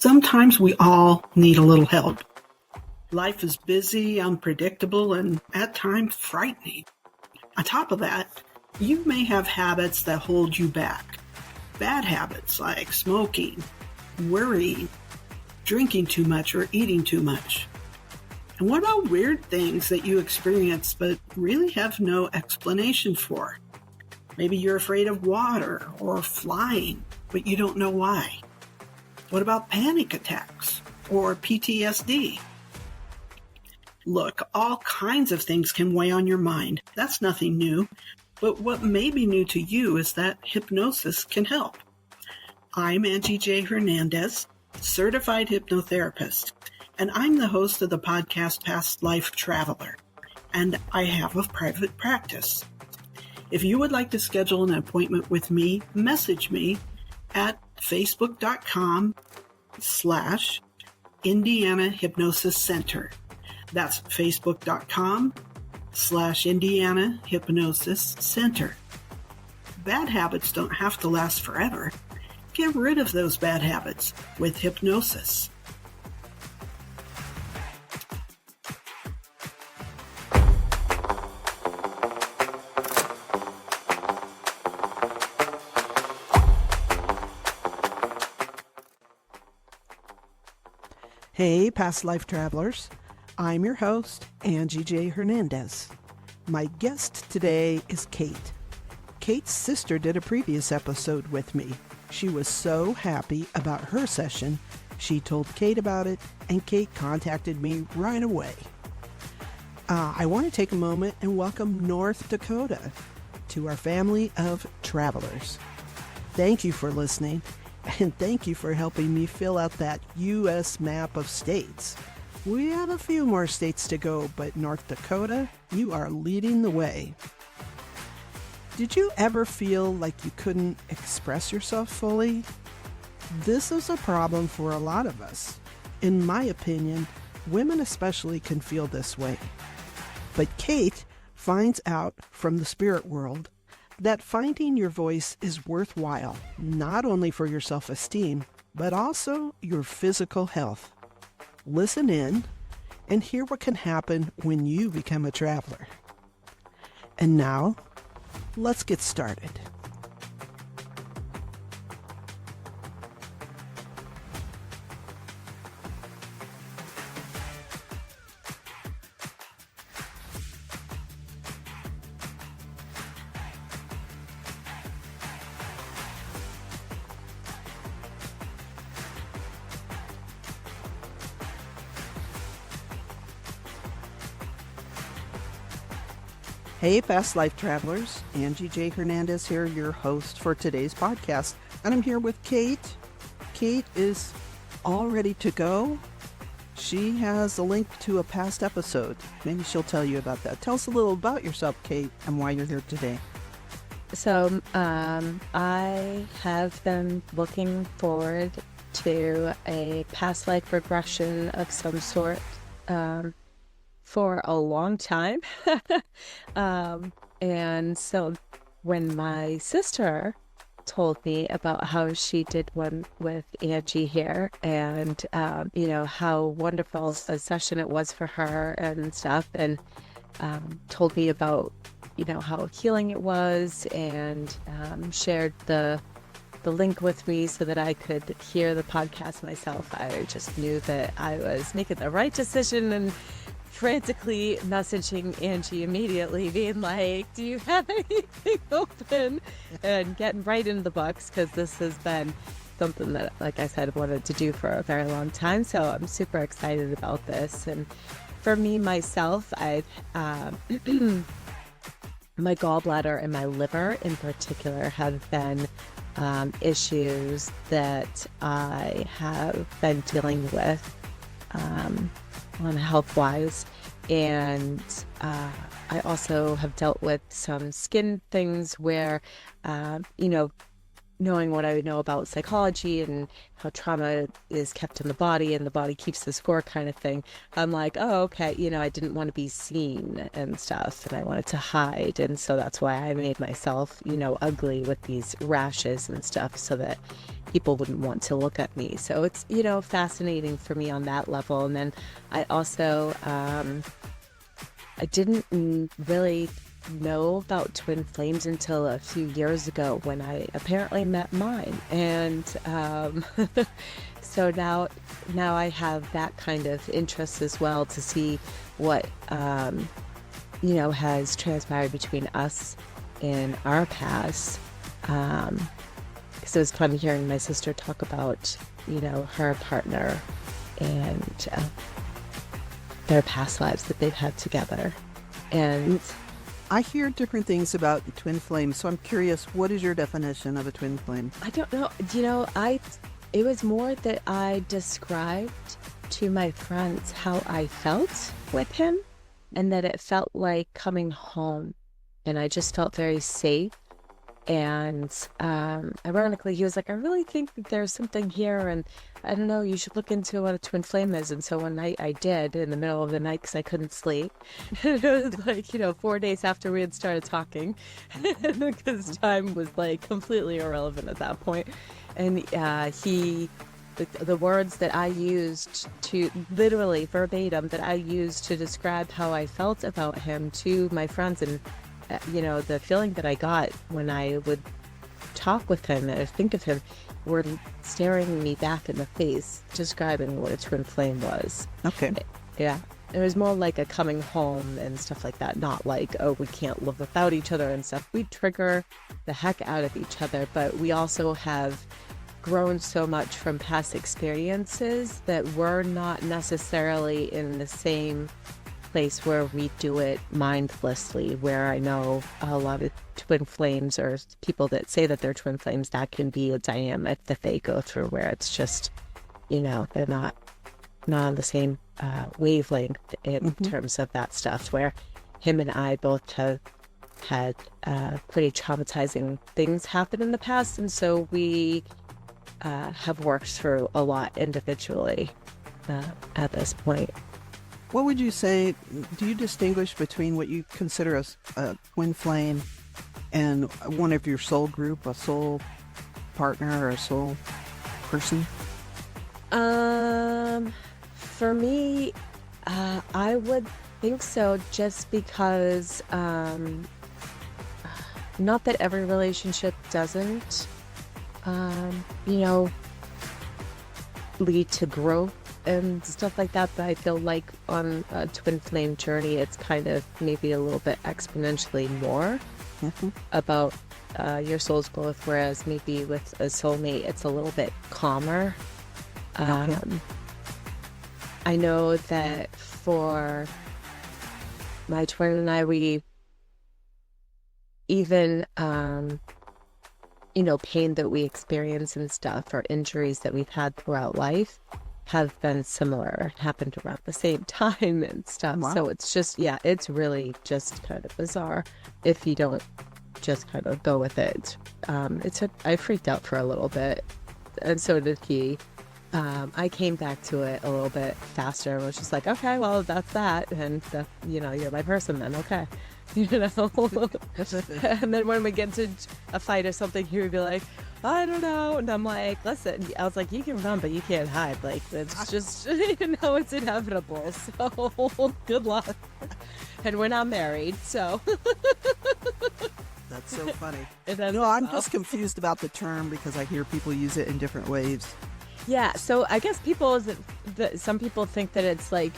Sometimes we all need a little help. Life is busy, unpredictable, and at times frightening. On top of that, you may have habits that hold you back. Bad habits like smoking, worrying, drinking too much, or eating too much. And what about weird things that you experience but really have no explanation for? Maybe you're afraid of water or flying, but you don't know why. What about panic attacks or PTSD? Look, all kinds of things can weigh on your mind. That's nothing new. But what may be new to you is that hypnosis can help. I'm Angie J. Hernandez, Certified Hypnotherapist, and I'm the host of the podcast Past Life Traveler, and I have a private practice. If you would like to schedule an appointment with me, message me at facebook.com/Indiana Hypnosis Center. That's facebook.com/Indiana Hypnosis Center. Bad habits don't have to last forever. Get rid of those bad habits with hypnosis. Hey, past life travelers. I'm your host, Angie J. Hernandez. My guest today is Kate. Kate's sister did a previous episode with me. She was so happy about her session, she told Kate about it, and Kate contacted me right away. I want to take a moment and welcome North Dakota to our family of travelers. Thank you for listening. And thank you for helping me fill out that U.S. map of states. We have a few more states to go, but North Dakota, you are leading the way. Did you ever feel like you couldn't express yourself fully? This is a problem for a lot of us. In my opinion, women especially can feel this way. But Kate finds out from the spirit world that finding your voice is worthwhile, not only for your self-esteem, but also your physical health. Listen in and hear what can happen when you become a traveler. And now, let's get started. Hey, past life travelers. Angie J. Hernandez here, your host for today's podcast. And I'm here with Kate. Kate is all ready to go. She has a link to a past episode. Maybe she'll tell you about that. Tell us a little about yourself, Kate, and why you're here today. So I have been looking forward to a past life regression of some sort for a long time. And so when my sister told me about how she did one with Angie here and, how wonderful a session it was for her and stuff, and told me about, how healing it was, and shared the link with me so that I could hear the podcast myself, I just knew that I was making the right decision and frantically messaging Angie immediately, being like, do you have anything open? And getting right into the books, because this has been something that, like I said, I wanted to do for a very long time. So I'm super excited about this. And for me, myself, I've my gallbladder and my liver in particular have been issues that I have been dealing with on health-wise, and I also have dealt with some skin things where, knowing what I know about psychology and how trauma is kept in the body and the body keeps the score kind of thing, I'm like, oh, okay, I didn't want to be seen and stuff, and I wanted to hide, and so that's why I made myself, ugly with these rashes and stuff, so that people wouldn't want to look at me. So it's, fascinating for me on that level. And then I also, I didn't really know about twin flames until a few years ago when I apparently met mine. And so now I have that kind of interest as well to see what, has transpired between us in our past. Because it was fun hearing my sister talk about, her partner and their past lives that they've had together. And I hear different things about twin flames, so I'm curious, what is your definition of a twin flame? I don't know. It was more that I described to my friends how I felt with him, and that it felt like coming home, and I just felt very safe. And ironically, he was like, I really think that there's something here, and I don't know, you should look into what a twin flame is. And so one night I did, in the middle of the night, because I couldn't sleep. It was like, 4 days after we had started talking, because time was like completely irrelevant at that point. And the words that I used to, literally verbatim, that I used to describe how I felt about him to my friends, and the feeling that I got when I would talk with him or think of him, were staring me back in the face, describing what a twin flame was. Okay. Yeah. It was more like a coming home and stuff like that. Not like, oh, we can't live without each other and stuff. We trigger the heck out of each other, but we also have grown so much from past experiences that we're not necessarily in the same place where we do it mindlessly, where I know a lot of twin flames, or people that say that they're twin flames, that can be a dynamic that they go through where it's just, they're not on the same wavelength in terms of that stuff, where him and I both have had pretty traumatizing things happen in the past, and so we have worked through a lot individually at this point. What would you say, do you distinguish between what you consider a twin flame and one of your soul group, a soul partner or a soul person? For me, I would think so, just because, not that every relationship doesn't, lead to growth and stuff like that, but I feel like on a twin flame journey, it's kind of maybe a little bit exponentially more about your soul's growth, whereas maybe with a soulmate, it's a little bit calmer. I know that for my twin and I, we even, pain that we experience and stuff, or injuries that we've had throughout life, have been similar, happened around the same time and stuff. Wow. So it's just, it's really just kind of bizarre if you don't just kind of go with it. I freaked out for a little bit, and so did he. I came back to it a little bit faster and was just like, okay, well, that's that, and you're my person then, okay. And then when we get to a fight or something, he would be like, I don't know, and I'm like, listen, I was like, you can run, but you can't hide, like, it's just, it's inevitable, so good luck. And we're not married, so. That's so funny. I'm just confused about the term because I hear people use it in different ways. Yeah, so I guess some people think that it's like,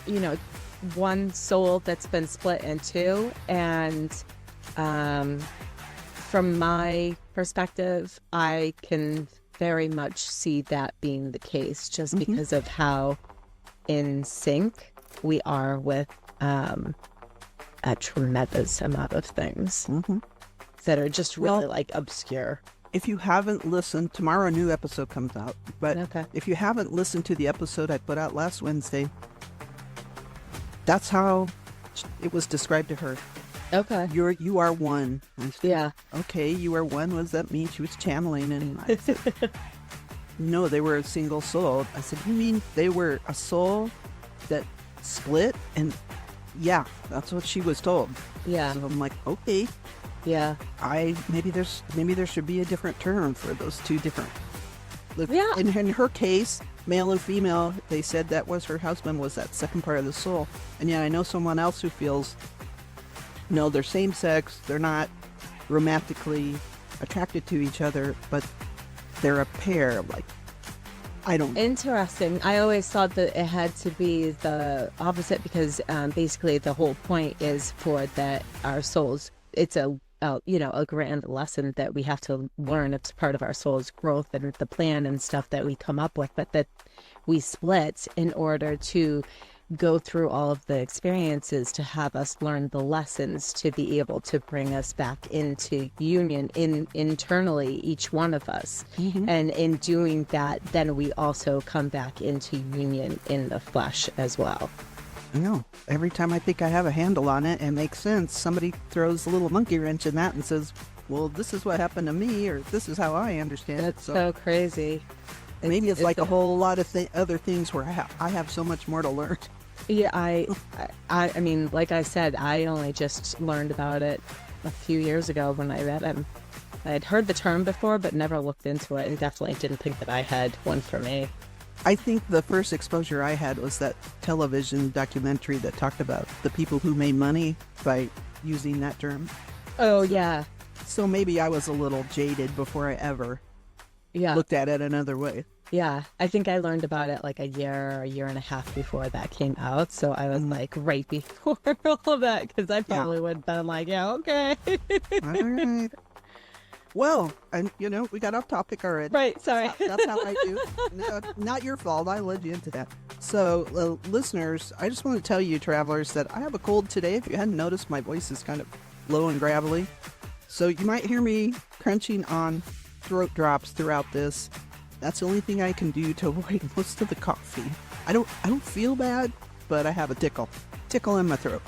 one soul that's been split in two, and from my perspective, I can very much see that being the case, just because of how in sync we are with a tremendous amount of things that are just really obscure. If you haven't listened, tomorrow a new episode comes out, but if you haven't listened to the episode I put out last Wednesday, that's how it was described to her. Okay. You are one. Yeah. Okay, you are one. What does that mean? She was channeling, and I said, no, they were a single soul. I said, you mean they were a soul that split? And yeah, that's what she was told. Yeah. So I'm like, okay. Yeah. Maybe there should be a different term for those two different Yeah. In her case, male and female, they said that was her husband, was that second part of the soul. And yet I know someone else who feels, no, they're same sex, they're not romantically attracted to each other, but they're a pair. Like, I don't. Interesting. I always thought that it had to be the opposite because basically the whole point is for that our souls. It's a grand lesson that we have to learn. It's part of our soul's growth and the plan and stuff that we come up with, but that we split in order to go through all of the experiences to have us learn the lessons to be able to bring us back into union internally, each one of us. Mm-hmm. And in doing that, then we also come back into union in the flesh as well. I know. Every time I think I have a handle on it and makes sense, somebody throws a little monkey wrench in that and says, well, this is what happened to me, or this is how I understand it. That's so crazy. Maybe it's like a whole lot of other things where I have so much more to learn. Yeah, I mean, like I said, I only just learned about it a few years ago when I met him. I had heard the term before, but never looked into it, and definitely didn't think that I had one for me. I think the first exposure I had was that television documentary that talked about the people who made money by using that term. Oh, yeah. So maybe I was a little jaded before I ever looked at it another way. Yeah, I think I learned about it like a year and a half before that came out. So I was like right before all of that, because I probably would have been like, yeah, okay. All right. Well, and we got off topic already. Right, sorry. That's how I do. No, not your fault. I led you into that. So, listeners, I just want to tell you, travelers, that I have a cold today. If you hadn't noticed, my voice is kind of low and gravelly. So you might hear me crunching on throat drops throughout this. That's the only thing I can do to avoid most of the coffee. I don't feel bad, but I have a tickle in my throat.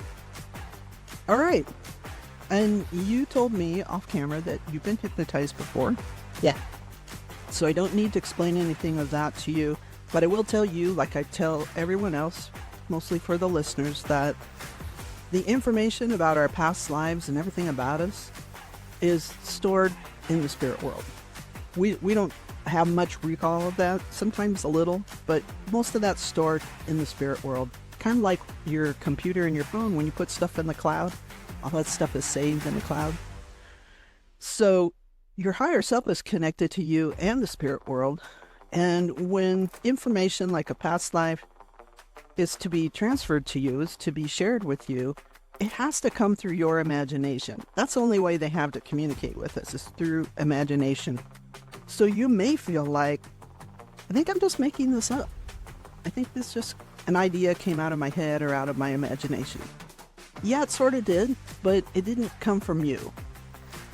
All right. And you told me off camera that you've been hypnotized before. Yeah. So I don't need to explain anything of that to you, but I will tell you, like I tell everyone else, mostly for the listeners, that the information about our past lives and everything about us is stored in the spirit world. We don't have much recall of that, sometimes a little, but most of that's stored in the spirit world. Kind of like your computer and your phone, when you put stuff in the cloud, all that stuff is saved in the cloud. So your higher self is connected to you and the spirit world, and when information like a past life is to be transferred to you, is to be shared with you, it has to come through your imagination. That's the only way they have to communicate with us, is through imagination. So you may feel like, I think I'm just making this up. I think this just an idea came out of my head or out of my imagination. Yeah, it sort of did, but it didn't come from you.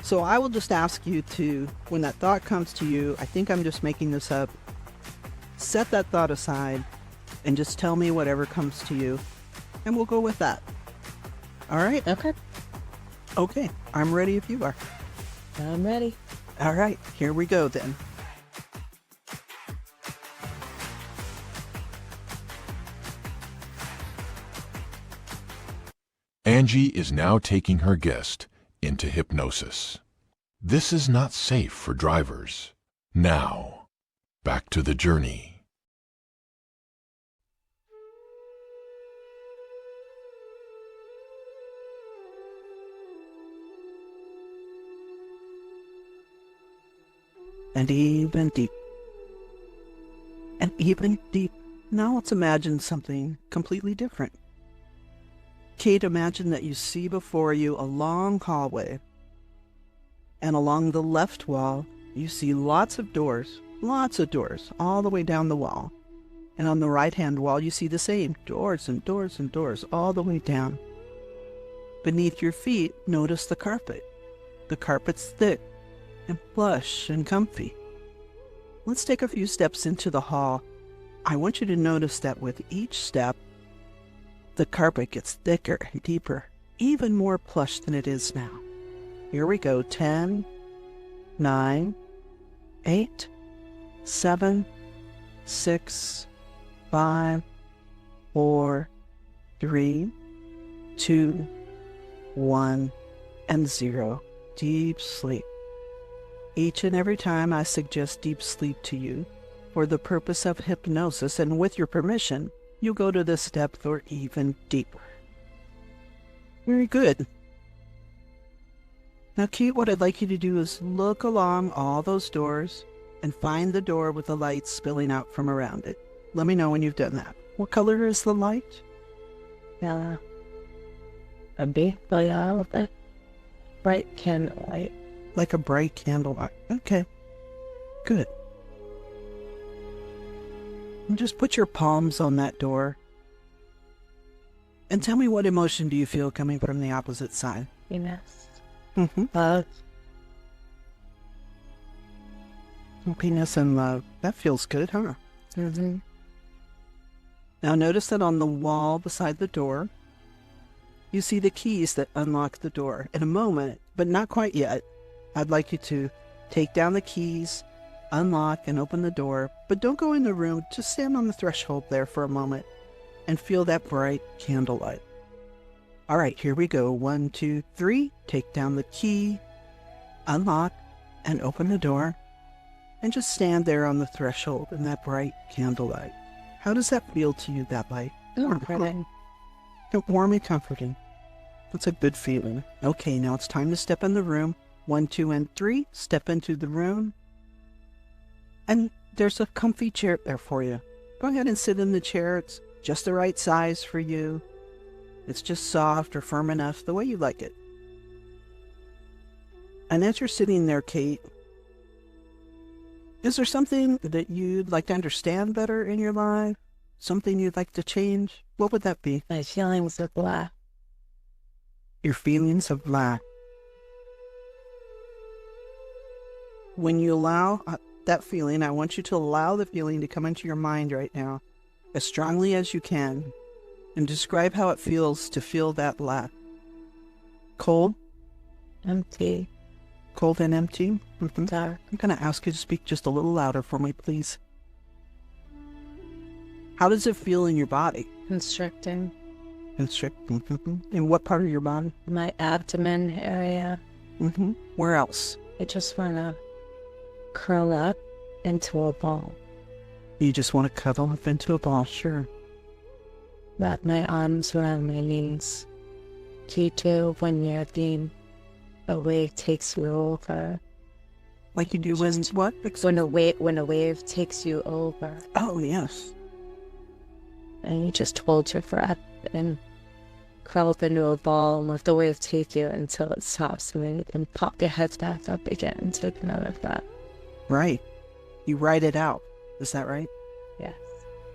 So I will just ask you to, when that thought comes to you, I think I'm just making this up, set that thought aside and just tell me whatever comes to you, and we'll go with that. All right? Okay, I'm ready if you are. I'm ready. All right, here we go then. Angie is now taking her guest into hypnosis. This is not safe for drivers. Now, back to the journey. And even deep. And even deep. Now let's imagine something completely different. Kate, imagine that you see before you a long hallway. And along the left wall, you see lots of doors, all the way down the wall. And on the right-hand wall, you see the same doors and doors and doors, all the way down. Beneath your feet, notice the carpet. The carpet's thick and plush and comfy. Let's take a few steps into the hall. I want you to notice that with each step, the carpet gets thicker and deeper, even more plush than it is now. Here we go. 10, 9, 8, 7, 6, 5, 4, 3, 2, 1, and 0. Deep sleep. Each and every time I suggest deep sleep to you, for the purpose of hypnosis, and with your permission, you'll go to this depth or even deeper. Very good. Now, Kate, what I'd like you to do is look along all those doors and find the door with the light spilling out from around it. Let me know when you've done that. What color is the light? Yellow. A big yellow, bright candlelight. Like a bright candlelight. Okay. Good. And just put your palms on that door. And tell me, what emotion do you feel coming from the opposite side? Happiness. Love. Happiness and love. That feels good, huh? Now notice that on the wall beside the door, you see the keys that unlock the door. In a moment, but not quite yet, I'd like you to take down the keys, unlock and open the door, but don't go in the room. Just stand on the threshold there for a moment and feel that bright candlelight. All right, here we go. 1, 2, 3. Take down the key, unlock, and open the door, and just stand there on the threshold in that bright candlelight. How does that feel to you, that light? Comforting. Warm and comforting. That's a good feeling. Okay, now it's time to step in the room. 1, 2, and 3. Step into the room. And there's a comfy chair there for you. Go ahead and sit in the chair. It's just the right size for you. It's just soft or firm enough, the way you like it. And as you're sitting there, Kate, is there something that you'd like to understand better in your life? Something you'd like to change? What would that be? My feelings of lack. Your feelings of lack. When you allow that feeling, I want you to allow the feeling to come into your mind right now, as strongly as you can, and describe how it feels to feel that lack. Cold? Empty. Cold and empty? Dark. I'm going to ask you to speak just a little louder for me, please. How does it feel in your body? Constricting. Constricting. In what part of your body? My abdomen area. Where else? I just want to curl up into a ball. You just want to cuddle up into a ball, sure. Wrap my arms around my knees. You do when you're being a wave takes you over. Like you do when what? When a wave takes you over. Oh, yes. And you just hold your breath and curl up into a ball and let the wave take you until it stops, and then you can pop your head back up again and take another breath. Right. You write it out. Is that right? Yes.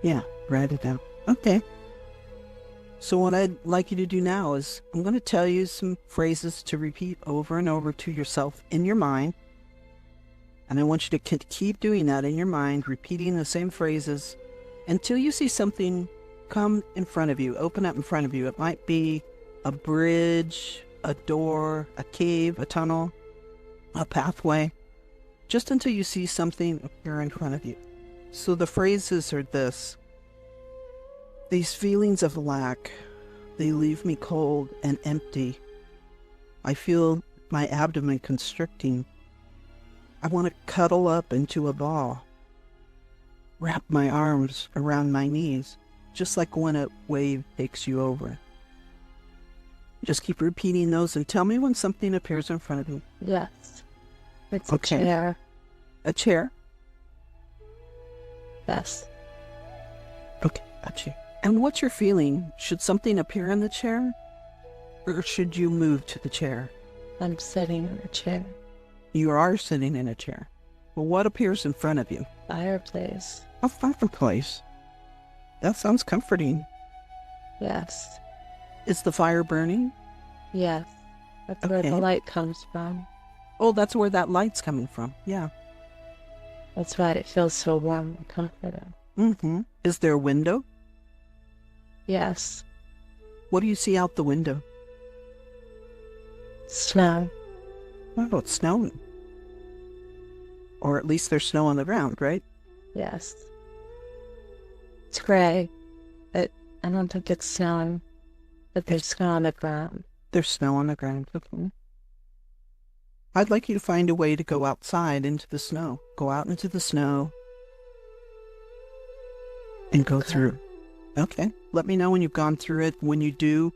Yeah, write it out. Okay. So what I'd like you to do now is I'm going to tell you some phrases to repeat over and over to yourself in your mind. And I want you to keep doing that in your mind, repeating the same phrases until you see something come in front of you, open up in front of you. It might be a bridge, a door, a cave, a tunnel, a pathway, just until you see something appear in front of you. So the phrases are this. These feelings of lack, they leave me cold and empty. I feel my abdomen constricting. I want to cuddle up into a ball. Wrap my arms around my knees, just like when a wave takes you over. Just keep repeating those and tell me when something appears in front of you. Yes. It's Okay. a chair. A chair? Yes. Okay, a chair. And what's your feeling? Should something appear in the chair? Or should you move to the chair? I'm sitting in a chair. You are sitting in a chair. Well, what appears in front of you? Fireplace. A fireplace. That sounds comforting. Yes. Is the fire burning? Yes. That's where Okay. the light comes from. Oh, that's where that light's coming from. Yeah. That's why it feels so warm and comforting. Is there a window? Yes. What do you see out the window? Snow. Oh, it's snowing. Or at least there's snow on the ground, right? Yes. It's gray. I don't think it's snowing, but there's snow on the ground. There's snow on the ground. Okay. I'd like you to find a way to go outside into the snow. Go out into the snow and go through. Okay. Let me know when you've gone through it. When you do,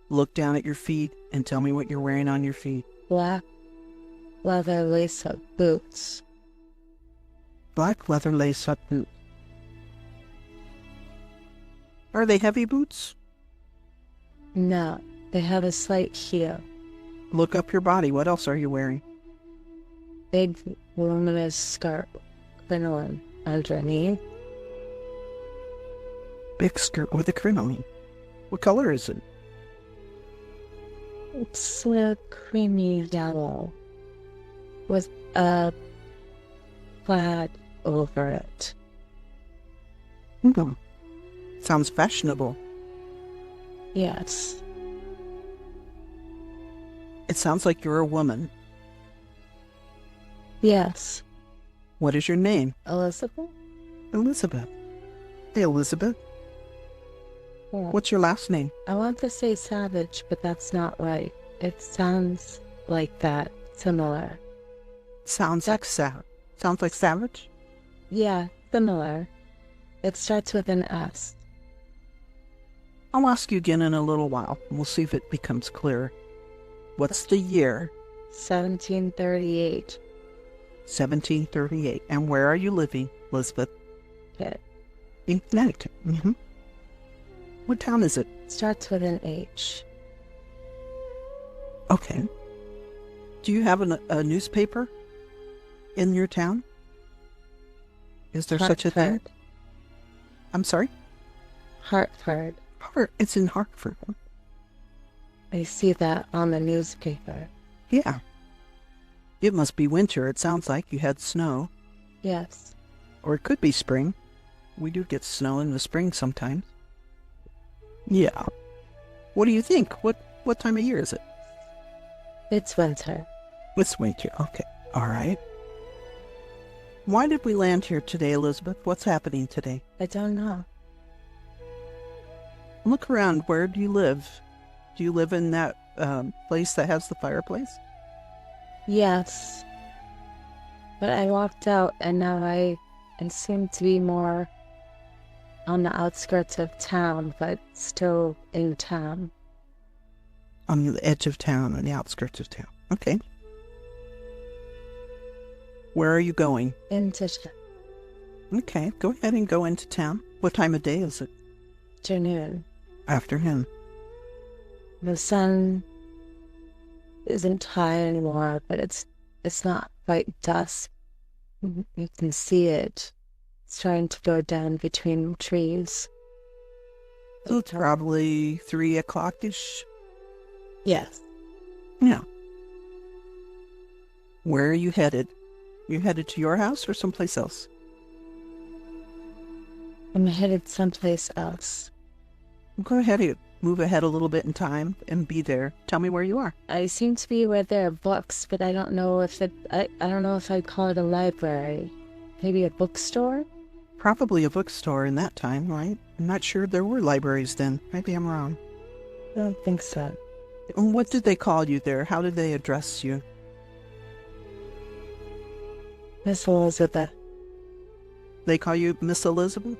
look down at your feet and tell me what you're wearing on your feet. Black leather lace-up boots. Black leather lace-up boots. Are they heavy boots? No, they have a slight heel. Look up your body. What else are you wearing? Big voluminous skirt, crinoline underneath. Big skirt with a crinoline. What color is it? It's a creamy yellow with a plaid over it. Sounds fashionable. Yes. It sounds like you're a woman. Yes. What is your name? Elizabeth? Elizabeth. Hey, Elizabeth. Yeah. What's your last name? I want to say Savage, but that's not right. It sounds like that. Similar. Sounds like Savage? Yeah, similar. It starts with an S. I'll ask you again in a little while. We'll see if it becomes clearer. What's the year? 1738. 1738. And where are you living, Elizabeth? Okay. In Connecticut. Mm-hmm. What town is it? Starts with an H. Okay. Do you have a newspaper in your town? Is there such a thing? Hartford. I'm sorry? Hartford. It's in Hartford. I see that on the newspaper. Yeah. It must be winter. It sounds like you had snow. Yes. Or it could be spring. We do get snow in the spring sometimes. Yeah. What do you think? What time of year is it? It's winter. It's winter. Okay. All right. Why did we land here today, Elizabeth? What's happening today? I don't know. Look around. Where do you live? Do you live in that place that has the fireplace? Yes. But I walked out and now I seem to be more on the outskirts of town, but still in town. On the edge of town, on the outskirts of town. Okay. Where are you going? Into Okay, go ahead and go into town. What time of day is it? afternoon. Afternoon. The sun isn't high anymore, but it's not quite dusk. You can see it. It's trying to go down between trees. So it's probably 3 o'clock-ish. Yes. Yeah. Where are you headed? You headed to your house or someplace else? I'm headed someplace else. Go ahead and move ahead a little bit in time and be there. Tell me where you are. I seem to be where there are books, but I don't know if I don't know if I'd call it a library. Maybe a bookstore? Probably a bookstore in that time, right? I'm not sure there were libraries then. Maybe I'm wrong. I don't think so. And what did they call you there? How did they address you? Miss Elizabeth. They call you Miss Elizabeth?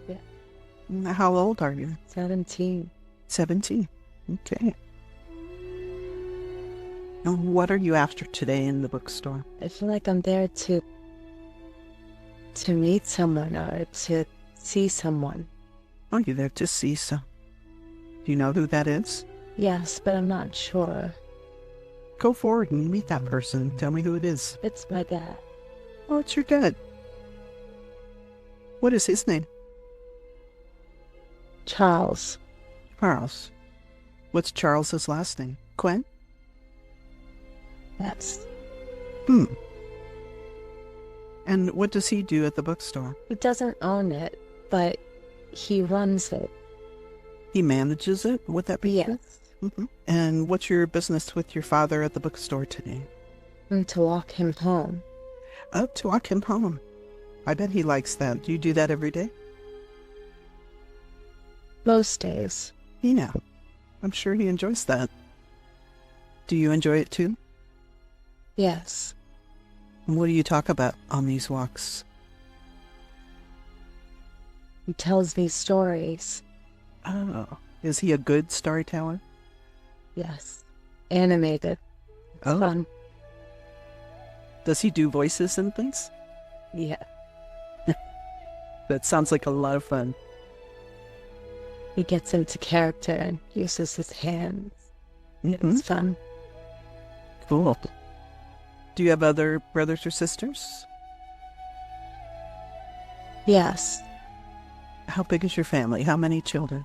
Yeah. How old are you? 17. 17. Okay. And what are you after today in the bookstore? I feel like I'm there to meet someone or to see someone. Oh, you're there to see some. Do you know who that is? Yes, but I'm not sure. Go forward and meet that person. Tell me who it is. It's my dad. Oh, it's your dad. What is his name? Charles. Charles. What's Charles's last name? Quinn? Yes. And what does he do at the bookstore? He doesn't own it, but he runs it. He manages it? Would that be? Yes. Mm-hmm. And what's your business with your father at the bookstore today? And to walk him home. Oh, to walk him home. I bet he likes that. Do you do that every day? Most days. Yeah. I'm sure he enjoys that. Do you enjoy it too? Yes. What do you talk about on these walks? He tells me stories. Oh, is he a good storyteller? Yes. Animated. It's fun. Does he do voices and things? Yeah. That sounds like a lot of fun. He gets into character and uses his hands. Mm-hmm. It's fun. Cool. Do you have other brothers or sisters? Yes. How big is your family? How many children?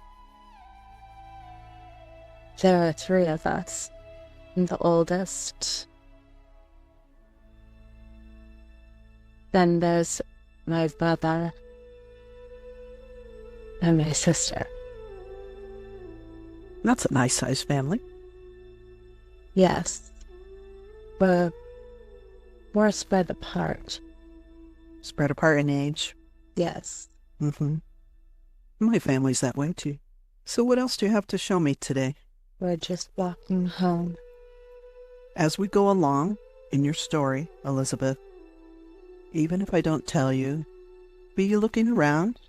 There are 3 of us. I'm the oldest. Then there's my brother and my sister. That's a nice sized family. Yes. But we're spread apart. Spread apart in age. Yes. Mm-hmm. My family's that way too. So what else do you have to show me today? We're just walking home. As we go along in your story, Elizabeth, even if I don't tell you, be looking around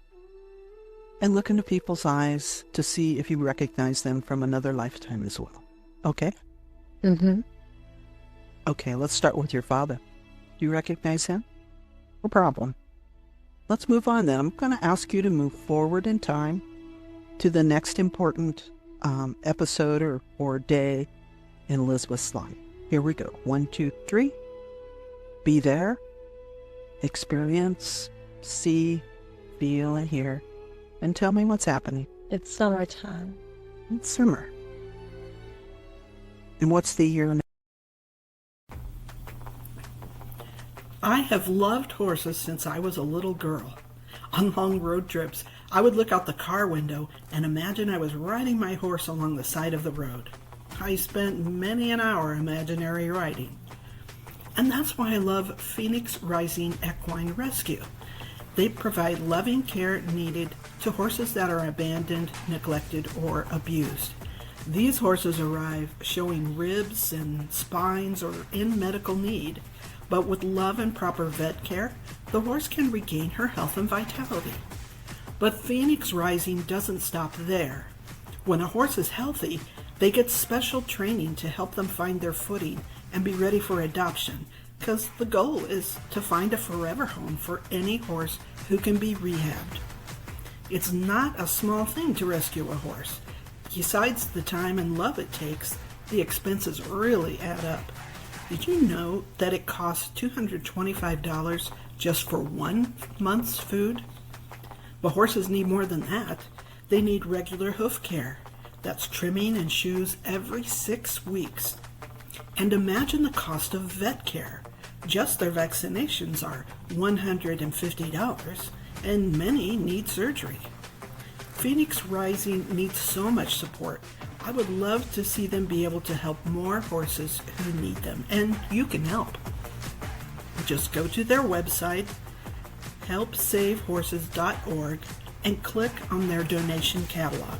and look into people's eyes to see if you recognize them from another lifetime as well. Okay? Mm-hmm. Okay, let's start with your father. Do you recognize him? No problem. Let's move on then. I'm going to ask you to move forward in time to the next important episode or day in Elizabeth's life. Here we go. 1, 2, 3. Be there. Experience, see, feel, and hear. And tell me what's happening. It's summertime. It's summer. And what's the year now? I have loved horses since I was a little girl. On long road trips, I would look out the car window and imagine I was riding my horse along the side of the road. I spent many an hour imaginary riding. And that's why I love Phoenix Rising Equine Rescue. They provide loving care needed to horses that are abandoned, neglected, or abused. These horses arrive showing ribs and spines or in medical need, but with love and proper vet care, the horse can regain her health and vitality. But Phoenix Rising doesn't stop there. When a horse is healthy, they get special training to help them find their footing and be ready for adoption, because the goal is to find a forever home for any horse who can be rehabbed. It's not a small thing to rescue a horse. Besides the time and love it takes, the expenses really add up. Did you know that it costs $225 just for 1 month's food? But horses need more than that. They need regular hoof care. That's trimming and shoes every 6 weeks. And imagine the cost of vet care. Just their vaccinations are $150, and many need surgery. Phoenix Rising needs so much support. I would love to see them be able to help more horses who need them, and you can help. Just go to their website, helpsavehorses.org, and click on their donation catalog.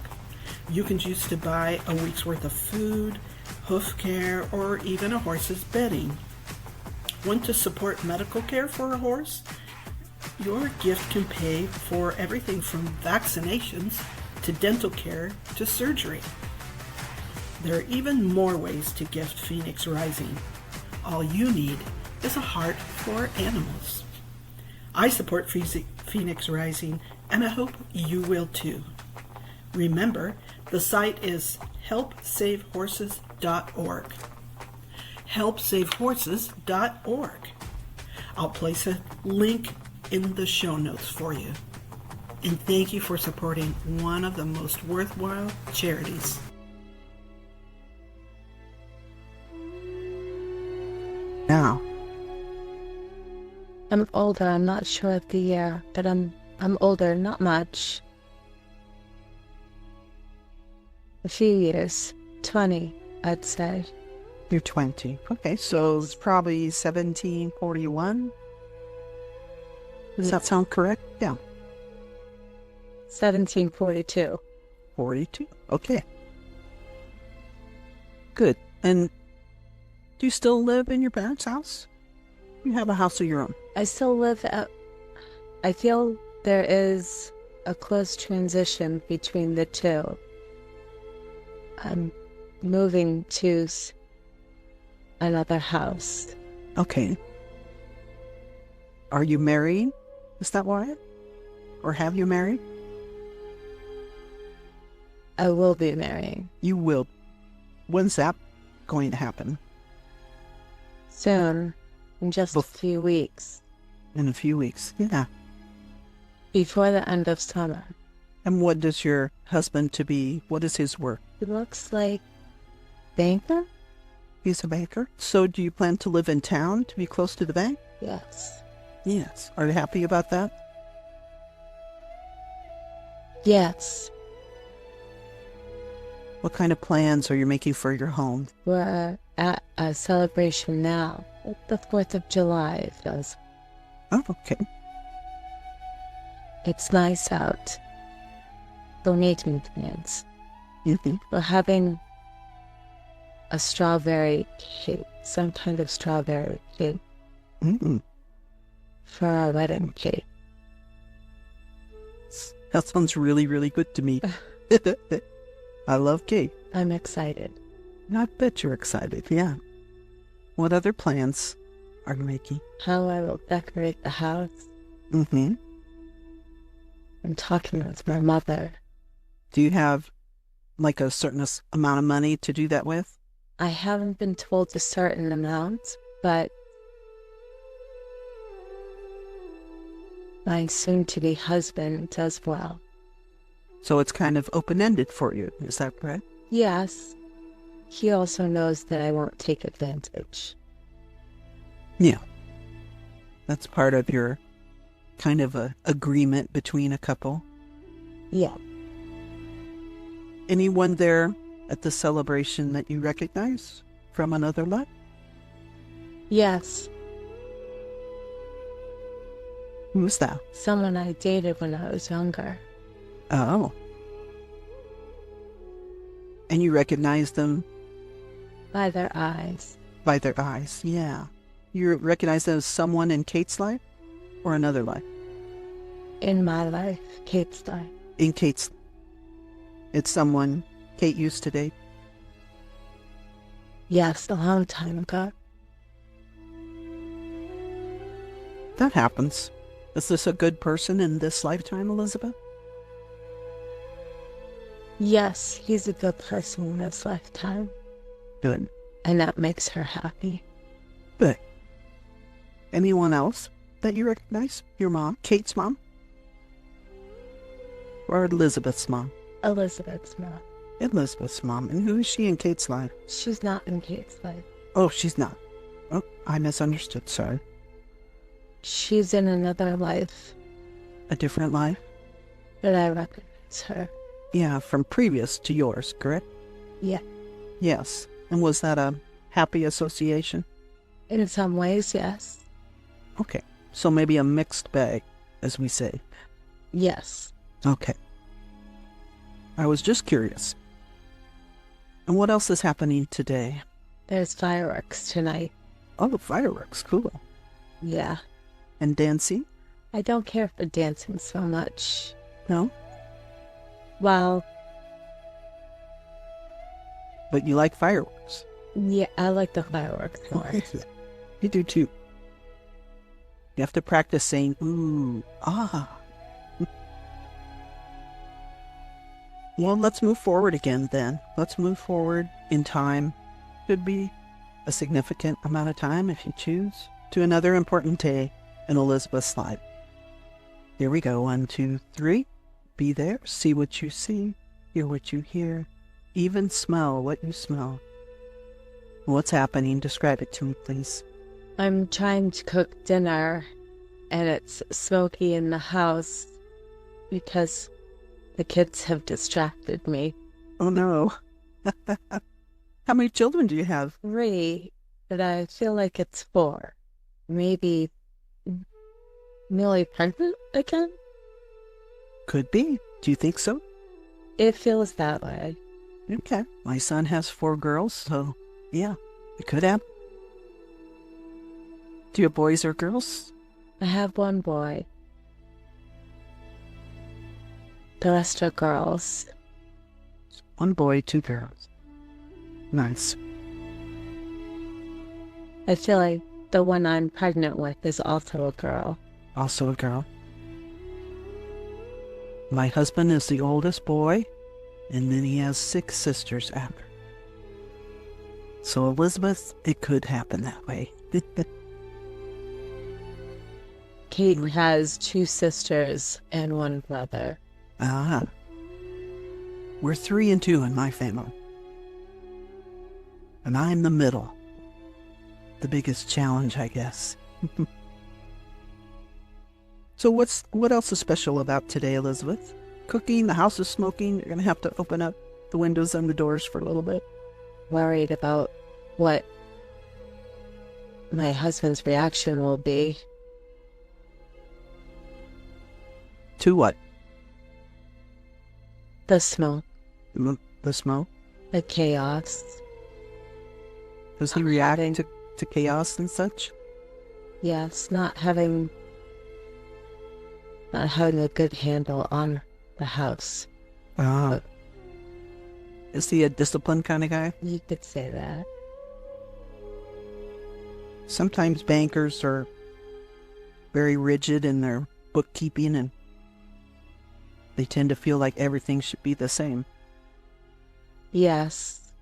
You can choose to buy a week's worth of food, hoof care, or even a horse's bedding. Want to support medical care for a horse? Your gift can pay for everything from vaccinations to dental care to surgery. There are even more ways to gift Phoenix Rising. All you need is a heart for animals. I support Phoenix Rising, and I hope you will too. Remember, the site is helpsavehorses.org. helpsavehorses.org. I'll place a link in the show notes for you. And thank you for supporting one of the most worthwhile charities. Now, I'm older. I'm not sure of the year, but I'm older, not much. A few years, 20, I'd say. you're 20. Okay, so it's probably 1741. Does that sound correct? Yeah. 1742. 42. Okay. Good. And do you still live in your parents' house? You have a house of your own. I still live at... I feel there is a close transition between the two. I'm moving to another house. Okay. Are you married? Is that why? Or have you married? I will be marrying You will. When's that going to happen? soon, in just a few weeks, In a few weeks. Yeah. before the end of summer. And what does your husband to be, what is his work? He looks like banker? He's a banker. So do you plan to live in town to be close to the bank? Yes. Yes. Are you happy about that? Yes. What kind of plans are you making for your home? We're at a celebration now. The 4th of July it feels. Oh, okay. It's nice out. Don't need any plans. Mm-hmm. We're having a strawberry cake, some kind of strawberry cake Mm-hmm. for our wedding cake. That sounds really, really good to me. I love cake. I'm excited. I bet you're excited, yeah. What other plans are you making? How I will decorate the house. Mm-hmm. I'm talking with my mother. Do you have like a certain amount of money to do that with? I haven't been told a certain amount, but my soon-to-be husband does well. So it's kind of open-ended for you, is that correct? Yes. He also knows that I won't take advantage. Yeah. That's part of your kind of a agreement between a couple. Yeah. Anyone there at the celebration that you recognize from another life? Yes. Who's that? Someone I dated when I was younger. Oh. And you recognize them By their eyes. by their eyes, yeah. You recognize them as someone in Kate's life or another life? In my life, Kate's life. In Kate's. It's someone Kate used to date. Yes, a long time ago. That happens. Is this a good person in this lifetime, Elizabeth? Yes, he's a good person in this lifetime, Good. and that makes her happy. Good. Anyone else that you recognize? Your mom? Kate's mom? Or Elizabeth's mom? Elizabeth's mom. Elizabeth's mom. And who is she in Kate's life? She's not in Kate's life. Oh, she's not. Oh, I misunderstood. Sorry. She's in another life, A different life? but I recognize her. Yeah, from previous to yours, correct? Yeah. Yes. And was that a happy association? In some ways, yes. Okay. So maybe a mixed bag, as we say. Yes. Okay. I was just curious. And what else is happening today? There's fireworks tonight. Oh, fireworks. Cool. Yeah. And dancing? I don't care for dancing so much. No? Well, But you like fireworks. yeah, I like the fireworks more. You do too. You have to practice saying, ooh, ah. Well, let's move forward again then. Let's move forward in time. Could be a significant amount of time if you choose. To another important day in Elizabeth's life. Here we go. 1, 2, 3. Be there. See what you see. Hear what you hear. Even smell what you smell. What's happening? Describe it to me, please. I'm trying to cook dinner, and it's smoky in the house because the kids have distracted me. Oh, no. How many children do you have? 3, but I feel like it's 4. Maybe nearly pregnant again? Could be. Do you think so? It feels that way. Okay. My son has 4 girls, so yeah, it could happen. Do you have boys or girls? I have one boy. The rest are girls. 1 boy, 2 girls. Nice. I feel like the one I'm pregnant with is also a girl. Also a girl. My husband is the oldest boy, and then he has 6 sisters after. So Elizabeth, it could happen that way. Kate has 2 sisters and 1 brother. Ah. We're 3 and 2 in my family. And I'm the middle. The biggest challenge, I guess. So what else is special about today, Elizabeth? Cooking, the house is smoking. You're going to have to open up the windows and the doors for a little bit. Worried about what my husband's reaction will be. To what? The smoke. The smoke? The chaos. Does he react to chaos and such? Yes, not having a good handle on the house. Ah. Is he a disciplined kind of guy? You could say that. Sometimes bankers are very rigid in their bookkeeping, and they tend to feel like everything should be the same. Yes.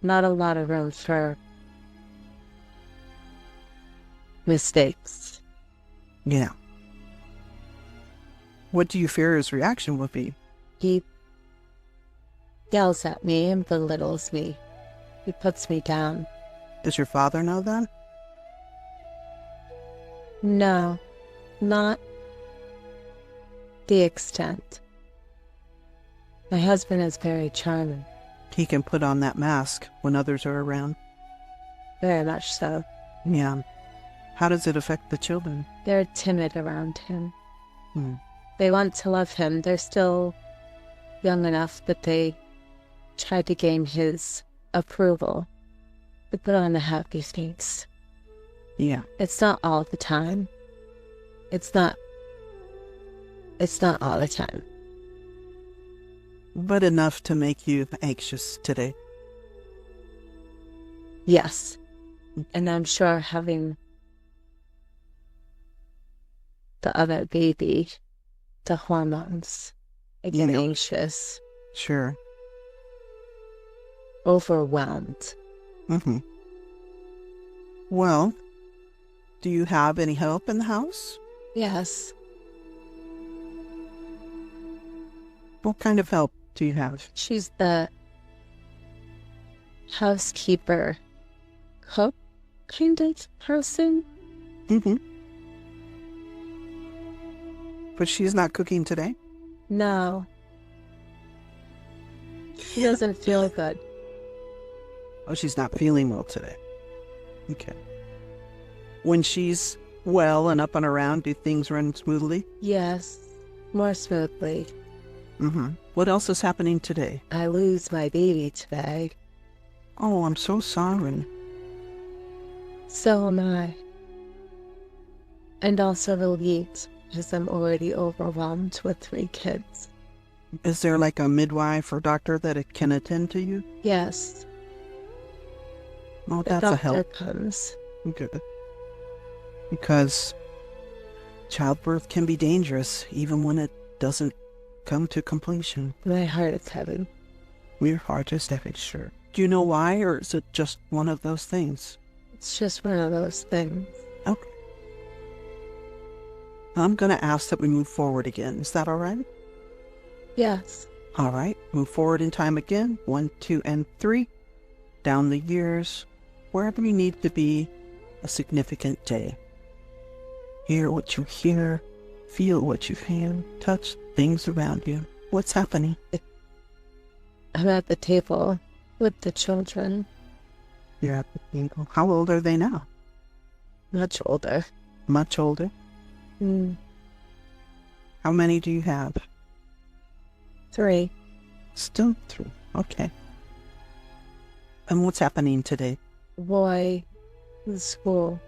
Not a lot of room for mistakes. Yeah. What do you fear his reaction would be? He yells at me and belittles me. He puts me down. Does your father know that? No, not the extent. My husband is very charming. He can put on that mask when others are around. Very much so. Yeah. How does it affect the children? They're timid around him. Hmm. They want to love him. They're still young enough that they try to gain his approval. They put on a happy face. Yeah. It's not all the time. It's not all the time. But enough to make you anxious today. Yes. And I'm sure having the other baby, the hormones, I get anxious, Sure. overwhelmed. Mm-hmm. Well, do you have any help in the house? Yes. What kind of help do you have? She's the housekeeper, cook kind of person. Mm-hmm. But she's not cooking today? No. She doesn't feel good. Oh, she's not feeling well today. Okay. When she's well and up and around, do things run smoothly? Yes, more smoothly. Mm-hmm. What else is happening today? I lose my baby today. Oh, I'm so sorry. So am I. And also relieved, because I'm already overwhelmed with 3 kids. Is there like a midwife or doctor that it can attend to you? Yes. Oh, The that's a doctor help. comes. Good. Because childbirth can be dangerous, even when it doesn't come to completion. My heart is heavy. Your heart is heavy, sure. Do you know why, or is it just one of those things? It's just one of those things. Okay. I'm going to ask that we move forward again. Is that all right? Yes. All right. Move forward in time again. 1, 2, and 3. Down the years, wherever you need to be, a significant day. Hear what you hear. Feel what you feel. Touch things around you. What's happening? I'm at the table with the children. You're at the table. How old are they now? Much older. Much older? How many do you have? 3. Still 3. Okay. And what's happening today? Boy in school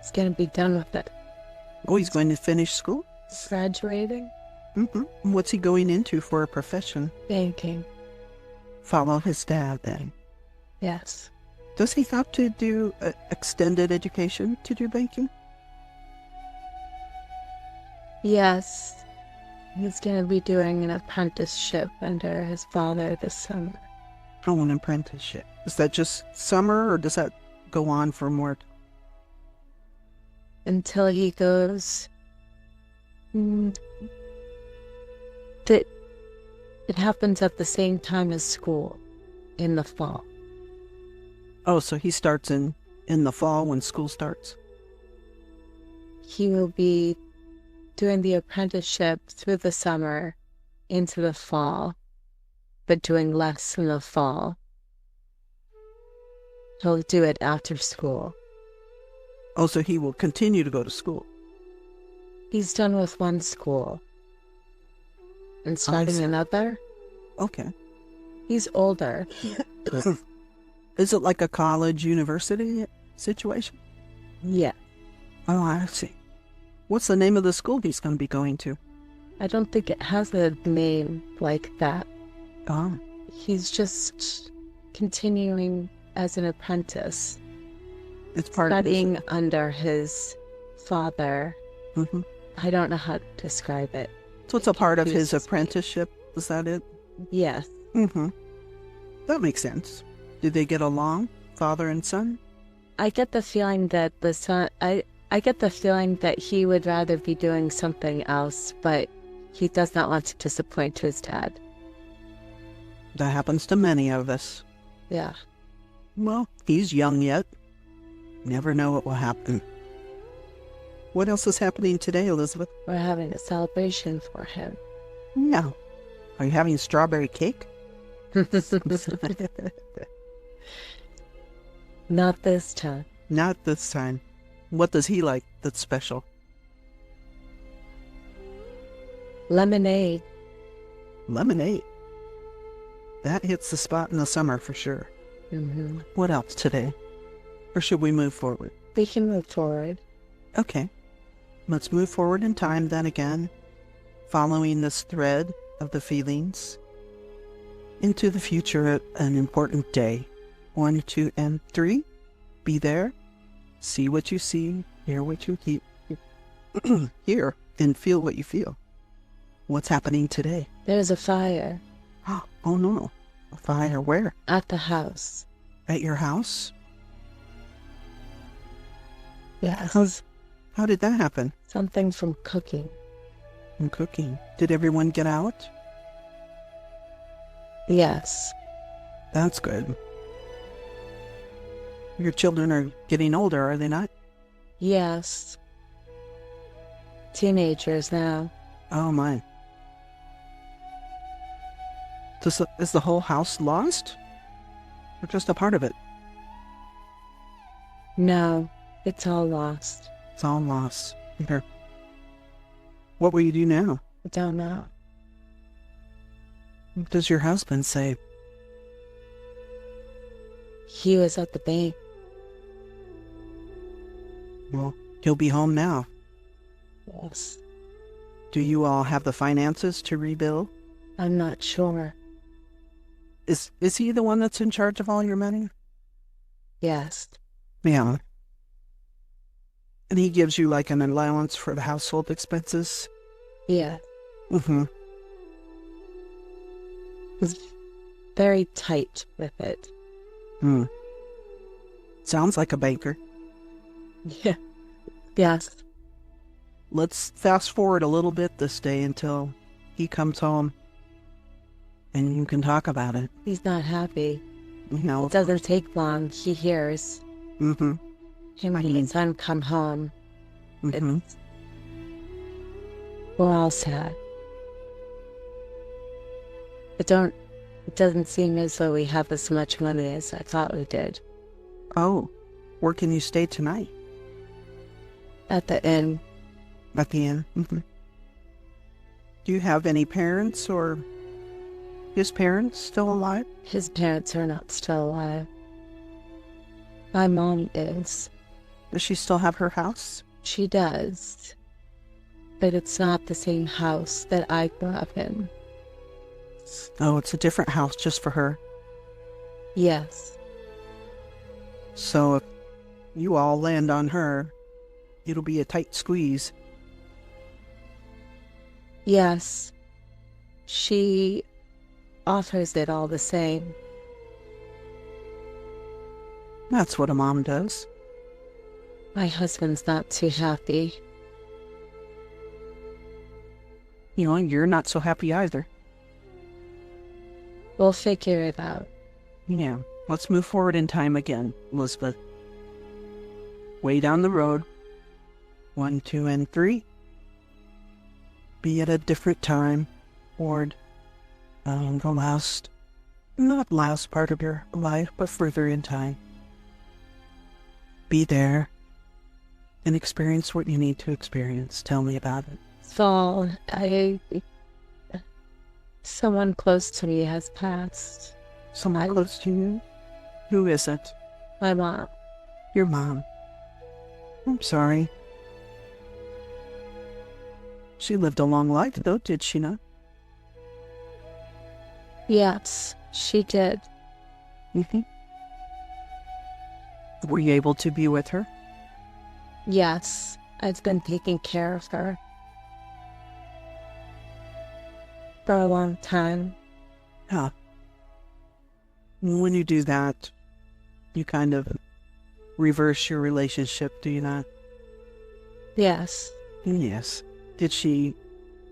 is going to be done with it. Oh, he's going to finish school? Graduating. Mm-hmm. What's he going into for a profession? Banking. Follow his dad then. Yes. Does he have to do extended education to do banking? Yes. He's going to be doing an apprenticeship under his father this summer. Oh, an apprenticeship. Is that just summer, or does that go on for more? Until he goes... It happens at the same time as school, in the fall. Oh, so he starts in the fall when school starts? He will be doing the apprenticeship through the summer into the fall, but doing less in the fall. He'll do it after school. Oh, so he will continue to go to school? He's done with one school and starting another. Okay. He's older. Is it like a college, university situation? Yeah. Oh, I see. What's the name of the school he's going to be going to? I don't think it has a name like that. Oh. He's just continuing as an apprentice. It's part studying under his father. Mm-hmm. I don't know how to describe it. So it's a part of his apprenticeship? Is that it? Yes. Mm-hmm. That makes sense. Do they get along, father and son? I get the feeling that the son... I get the feeling that he would rather be doing something else, but he does not want to disappoint his dad. That happens to many of us. Yeah. Well, he's young yet. Never know what will happen. What else is happening today, Elizabeth? We're having a celebration for him. Yeah. Are you having strawberry cake? Not this time. Not this time. What does he like that's special? Lemonade. Lemonade. That hits the spot in the summer for sure. Mm-hmm. What else today? Or should we move forward? We can move forward. Okay. Let's move forward in time then again, following this thread of the feelings into the future at an important day. 1, 2, and 3. Be there. See what you see. Hear what you hear. And feel what you feel. What's happening today? There's a fire. Oh no. A fire where? At the house. At your house? Yes. How did that happen? Something from cooking. From cooking. Did everyone get out? Yes. That's good. Your children are getting older, are they not? Yes. Teenagers now. Oh my. Is the whole house lost? Or just a part of it? No, it's all lost. It's all lost. Here. What will you do now? I don't know. What does your husband say? He was at the bank. Well, he'll be home now. Yes. Do you all have the finances to rebuild? I'm not sure. Is he the one that's in charge of all your money? Yes. Yeah. And he gives you like an allowance for the household expenses? Yeah. Mm-hmm. He's very tight with it. Sounds like a banker. Yeah. Yes. Let's fast forward a little bit this day until he comes home and you can talk about it. He's not happy. No. It doesn't take long. He hears Mm-hmm. him and his son come home. Mm-hmm. We're all sad. It doesn't seem as though we have as much money as I thought we did. Oh, where can you stay tonight? At the inn. At the inn? Mm-hmm. Do you have any parents or his parents still alive? His parents are not still alive. My mom is. Does she still have her house? She does. but it's not the same house that I grew up in. Oh, it's a different house just for her. Yes. So if you all land on her, it'll be a tight squeeze. Yes. She offers it all the same. That's what a mom does. My husband's not too happy. You know, you're not so happy either. We'll figure it out. Yeah. Let's move forward in time again, Elizabeth. Way down the road. 1, 2, and 3. Be at a different time. Or the not last part of your life, but further in time. Be there and experience what you need to experience. Tell me about it. Saul, someone close to me has passed. Someone close to you? Who is it? My mom. Your mom. I'm sorry. She lived a long life, though, did she not? Yes, she did. Mm-hmm. Were you able to be with her? Yes, I've been taking care of her for a long time. Yeah. When you do that, you kind of reverse your relationship, do you not? Yes. Yes. Did she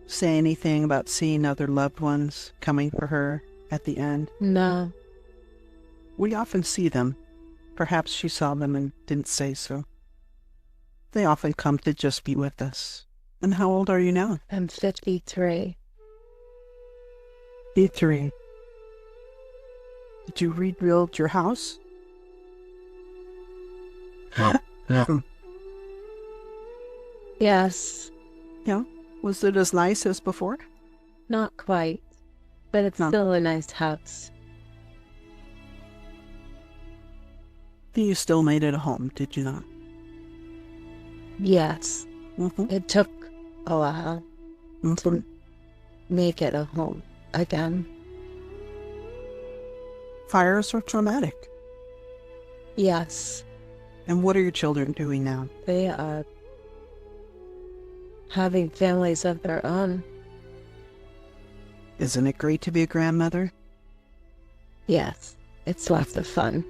say anything about seeing other loved ones coming for her at the end? No. We often see them. Perhaps she saw them and didn't say so. They often come to just be with us. And how old are you now? I'm 53. 53. Did you rebuild your house? Yes. Yeah. Was it as nice as before? Not quite, but it's No. still a nice house. You still made it a home, did you not? Yes. Mm-hmm. It took a while Mm-hmm. to make it a home again. Fires are traumatic. Yes. And what are your children doing now? They are having families of their own. Isn't it great to be a grandmother? Yes. It's lots of fun.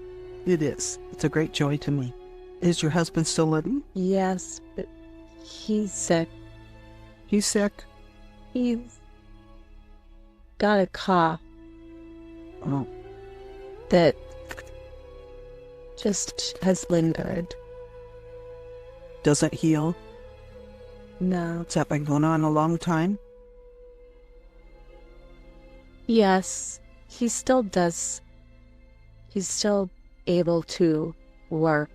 It is. It's a great joy to me. Is your husband still living? Yes, but he's sick. He's sick. He's got a cough Oh, that just has lingered. doesn't heal. No. Has that been going on a long time? Yes, he still does. He's still able to work,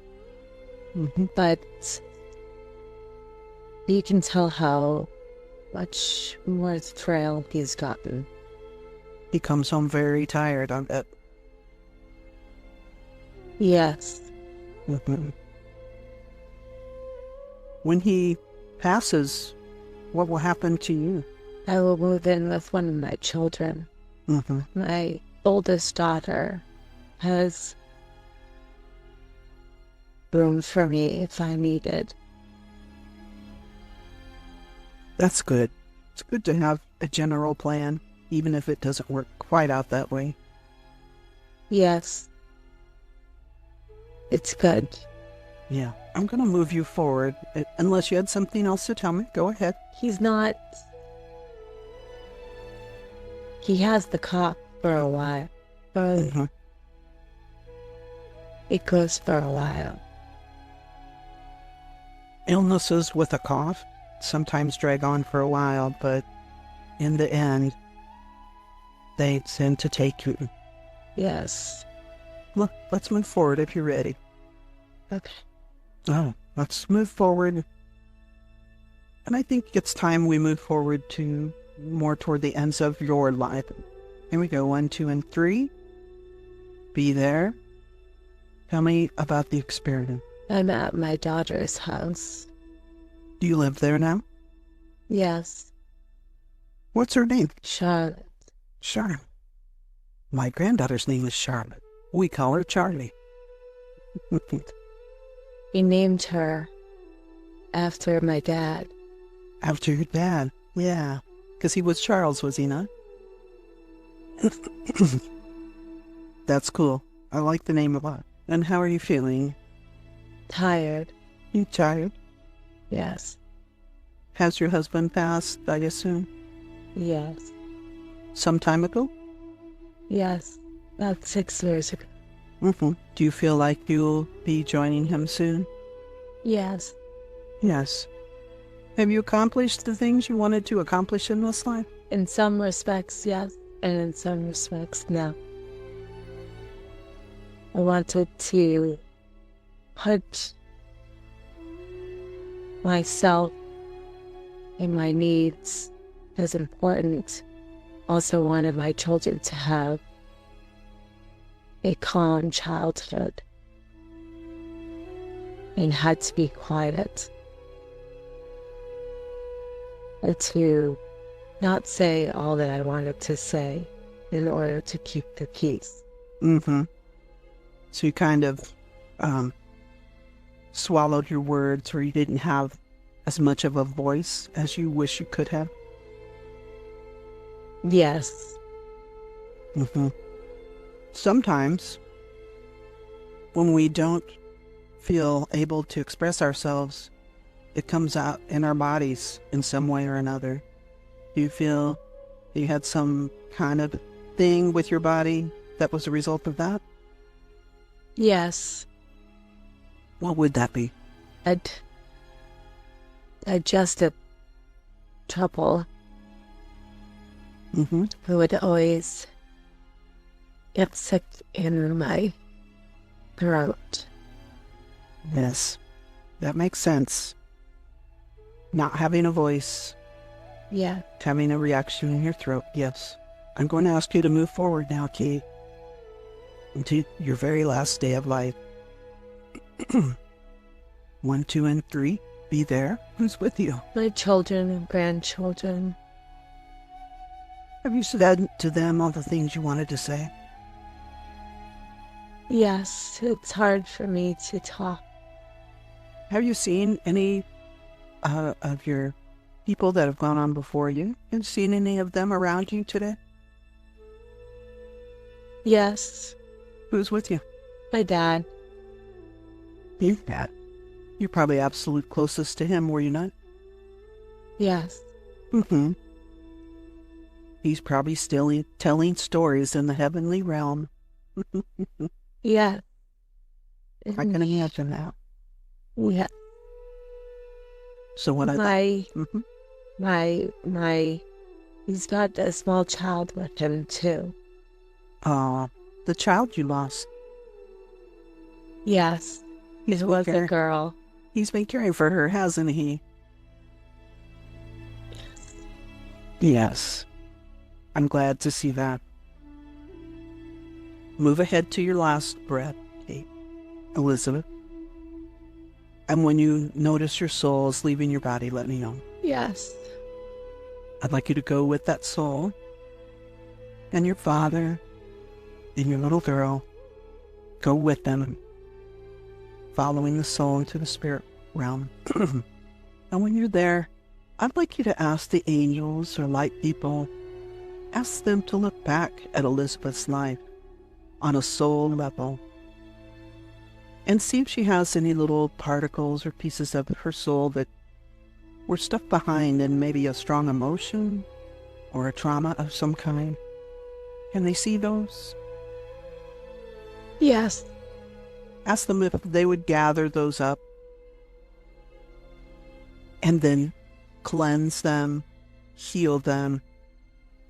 Mm-hmm. but you can tell how much more frail he's gotten. He comes home very tired, I bet. Yes. Mm-hmm. When he passes, what will happen to you? I will move in with one of my children. Mm-hmm. My oldest daughter has room for me if I need it. That's good. It's good to have a general plan, even if it doesn't work quite out that way. Yes. It's good. Yeah. I'm going to move you forward. Unless you had something else to tell me, go ahead. He's not... He has the cough for a while. Mm-hmm. It goes for a while. Illnesses with a cough sometimes drag on for a while, but in the end, they tend to take you. Yes. Look, let's move forward if you're ready. Okay. Oh, let's move forward. And I think it's time we move forward to more toward the ends of your life. Here we go. 1, 2, and 3. Be there. Tell me about the experience. I'm at my daughter's house. Do you live there now? Yes. What's her name? Charlotte. Charlotte. My granddaughter's name is Charlotte. We call her Charlie. He named her after my dad. After your dad? Yeah. Because he was Charles, was he not? That's cool. I like the name a lot. And how are you feeling? Tired. You tired? Yes. Has your husband passed, I assume? Yes. Some time ago? Yes. About 6 years ago. Do you feel like you'll be joining him soon? Yes. Yes. Have you accomplished the things you wanted to accomplish in this life? In some respects, yes. And in some respects, no. I wanted to put myself and my needs as important. Also wanted my children to have a calm childhood and had to be quiet. And to not say all that I wanted to say in order to keep the peace. So you kind of swallowed your words, or you didn't have as much of a voice as you wish you could have? Yes. Sometimes when we don't feel able to express ourselves, it comes out in our bodies in some way or another. Do you feel you had some kind of thing with your body that was a result of that? Yes. What would that be? Digestive trouble. I would always get sick in my throat. Yes, that makes sense. Not having a voice, Yeah. having a reaction in your throat, yes. I'm going to ask you to move forward now, Kate, into your very last day of life. 1, 2, and 3, be there. Who's with you? My children and grandchildren. Have you said to them all the things you wanted to say? Yes, it's hard for me to talk. Have you seen any of your people that have gone on before you? Have you seen any of them around you today? Yes, Who's with you? my dad. Your dad. You're probably absolute closest to him, were you not? Yes. He's probably still telling stories in the heavenly realm. Yeah. I can imagine that. Yeah. So what He's got a small child with him too. The child you lost. Yes. It was a girl. He's been caring for her, hasn't he? Yes. I'm glad to see that. Move ahead to your last breath, Kate. Elizabeth. And when you notice your soul is leaving your body, let me know. Yes. I'd like you to go with that soul and your father and your little girl. Go with them, following the soul into the spirit realm. And when you're there, I'd like you to ask the angels or light people, ask them to look back at Elizabeth's life on a soul level and see if she has any little particles or pieces of her soul that were stuck behind in maybe a strong emotion or a trauma of some kind. Can they see those? Yes. Ask them if they would gather those up and then cleanse them, heal them,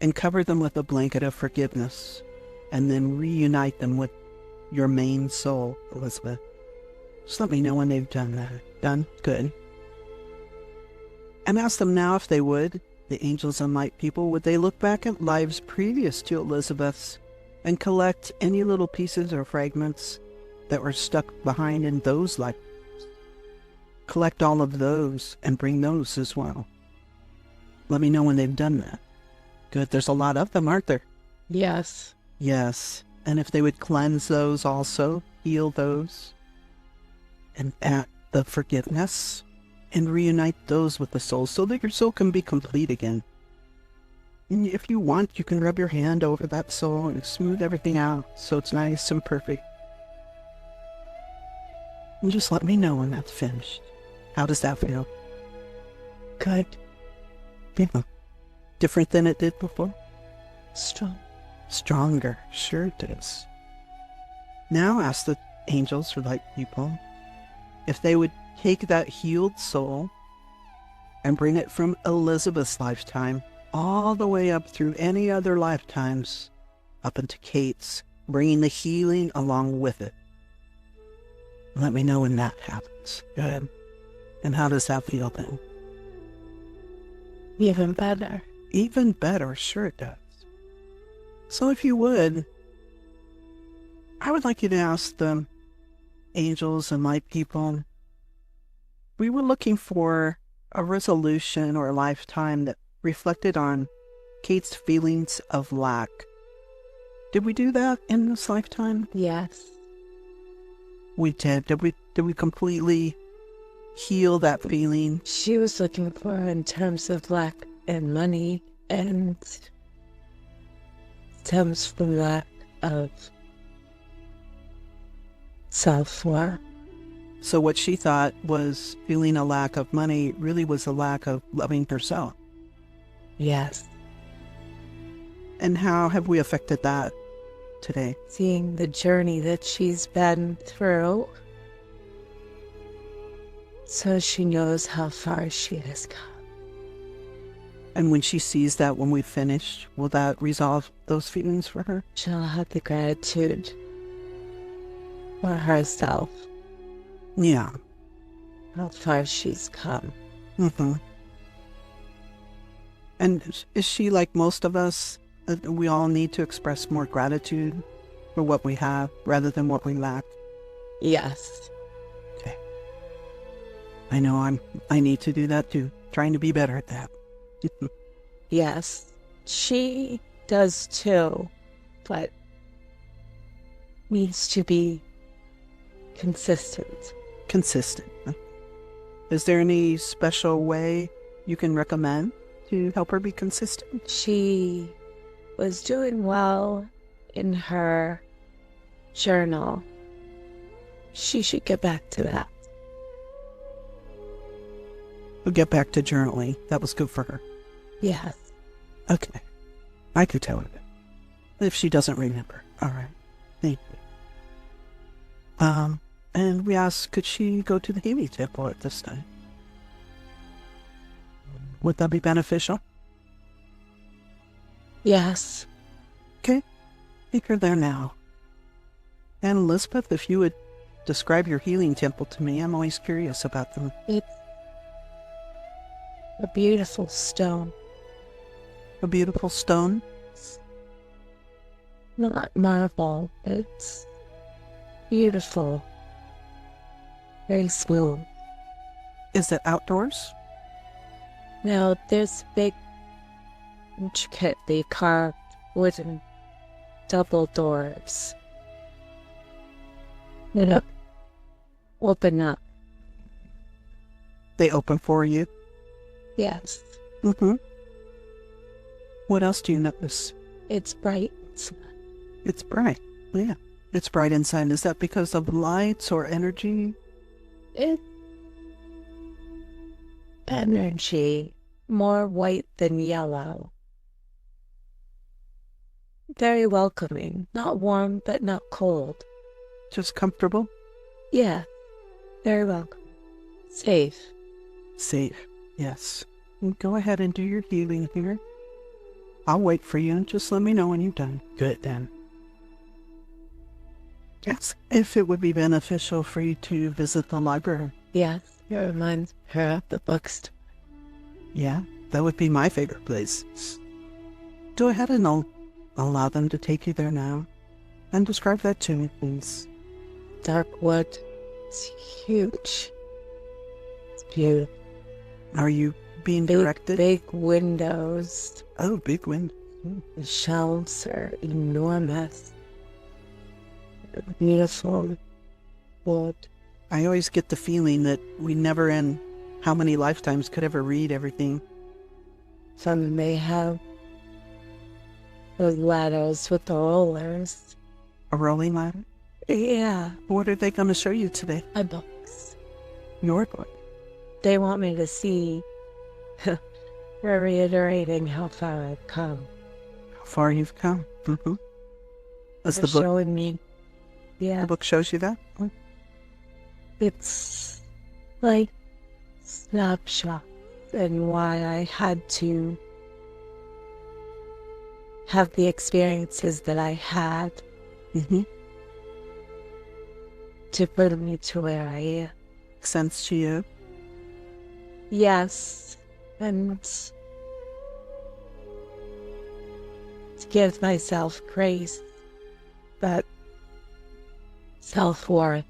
and cover them with a blanket of forgiveness, and then reunite them with your main soul, Elizabeth. Just let me know when they've done that. Done? Good. And ask them now if they would, the angels and light people, would they look back at lives previous to Elizabeth's and collect any little pieces or fragments that were stuck behind in those lives? Collect all of those and bring those as well. Let me know when they've done that. Good. There's a lot of them, aren't there? Yes. Yes. And if they would cleanse those also, heal those, and add the forgiveness, and reunite those with the soul so that your soul can be complete again. And if you want, you can rub your hand over that soul and smooth everything out so it's nice and perfect. And just let me know when that's finished. How does that feel? Good. Yeah. Different than it did before? Strong. Stronger. Sure it is. Now ask the angels or light people if they would take that healed soul and bring it from Elizabeth's lifetime all the way up through any other lifetimes up into Kate's, bringing the healing along with it. Let me know when that happens. Good. And how does that feel then? Even better. Even better. Sure it does. So if you would, I would like you to ask the angels and light people. We were looking for a resolution or a lifetime that reflected on Kate's feelings of lack. Did we do that in this lifetime? Yes. We did. Did we completely heal that feeling? She was looking for in terms of lack and money, and stems from lack of self-worth. So what she thought was feeling a lack of money really was a lack of loving herself. Yes. And how have we affected that today? Seeing the journey that she's been through, so she knows how far she has come. And when she sees that when we finish, will that resolve those feelings for her? She'll have the gratitude for herself, Yeah. how far she's come. Mm-hmm. And is she like most of us? We all need to express more gratitude for what we have rather than what we lack. Yes. Okay. I know I need to do that too. Trying to be better at that. Yes. She does too, but needs to be consistent. Consistent. Is there any special way you can recommend to help her be consistent? She was doing well in her journal. She should get back to that. We'll get back to journaling. That was good for her. Yes. Okay. I could tell her that. If she doesn't remember. All right. Thank you. And we asked, could she go to the healing temple at this time? Would that be beneficial? Yes. Okay. Take her there now. And Elizabeth, if you would describe your healing temple to me, I'm always curious about them. It's a beautiful stone. A beautiful stone? Not marble. It's beautiful. Very smooth. Is it outdoors? Now, there's big, intricately carved wooden double doors that open up. They open for you? Yes. Mm-hmm. What else do you notice? It's bright. It's bright. Yeah. It's bright inside. Is that because of lights or energy? It's energy, more white than yellow. Very welcoming. Not warm, but not cold. Just comfortable? Yeah. Very welcome. Safe. Safe. Yes. Go ahead and do your healing here. I'll wait for you and just let me know when you're done. Good then. Yes. If it would be beneficial for you to visit the library. Yes. It reminds her of the bookstore. Yeah, that would be my favorite place. Go ahead and allow them to take you there now. And describe that to me, please. Dark wood. It's huge. It's beautiful. Are you being directed? Big windows. Oh, big window. The shelves are enormous. Beautiful wood. I always get the feeling that we never in how many lifetimes could ever read everything. Some may have those ladders with the rollers. A rolling ladder? Yeah. What are they going to show you today? My books. Your book. They want me to see. They're reiterating how far I've come. How far you've come. Mm-hmm. That's They're the book. showing me. Yeah. The book shows you that? It's like snapshots and why I had to have the experiences that I had Mm-hmm. to bring me to where I am. Sense to you? Yes, and to give myself grace, but self-worth.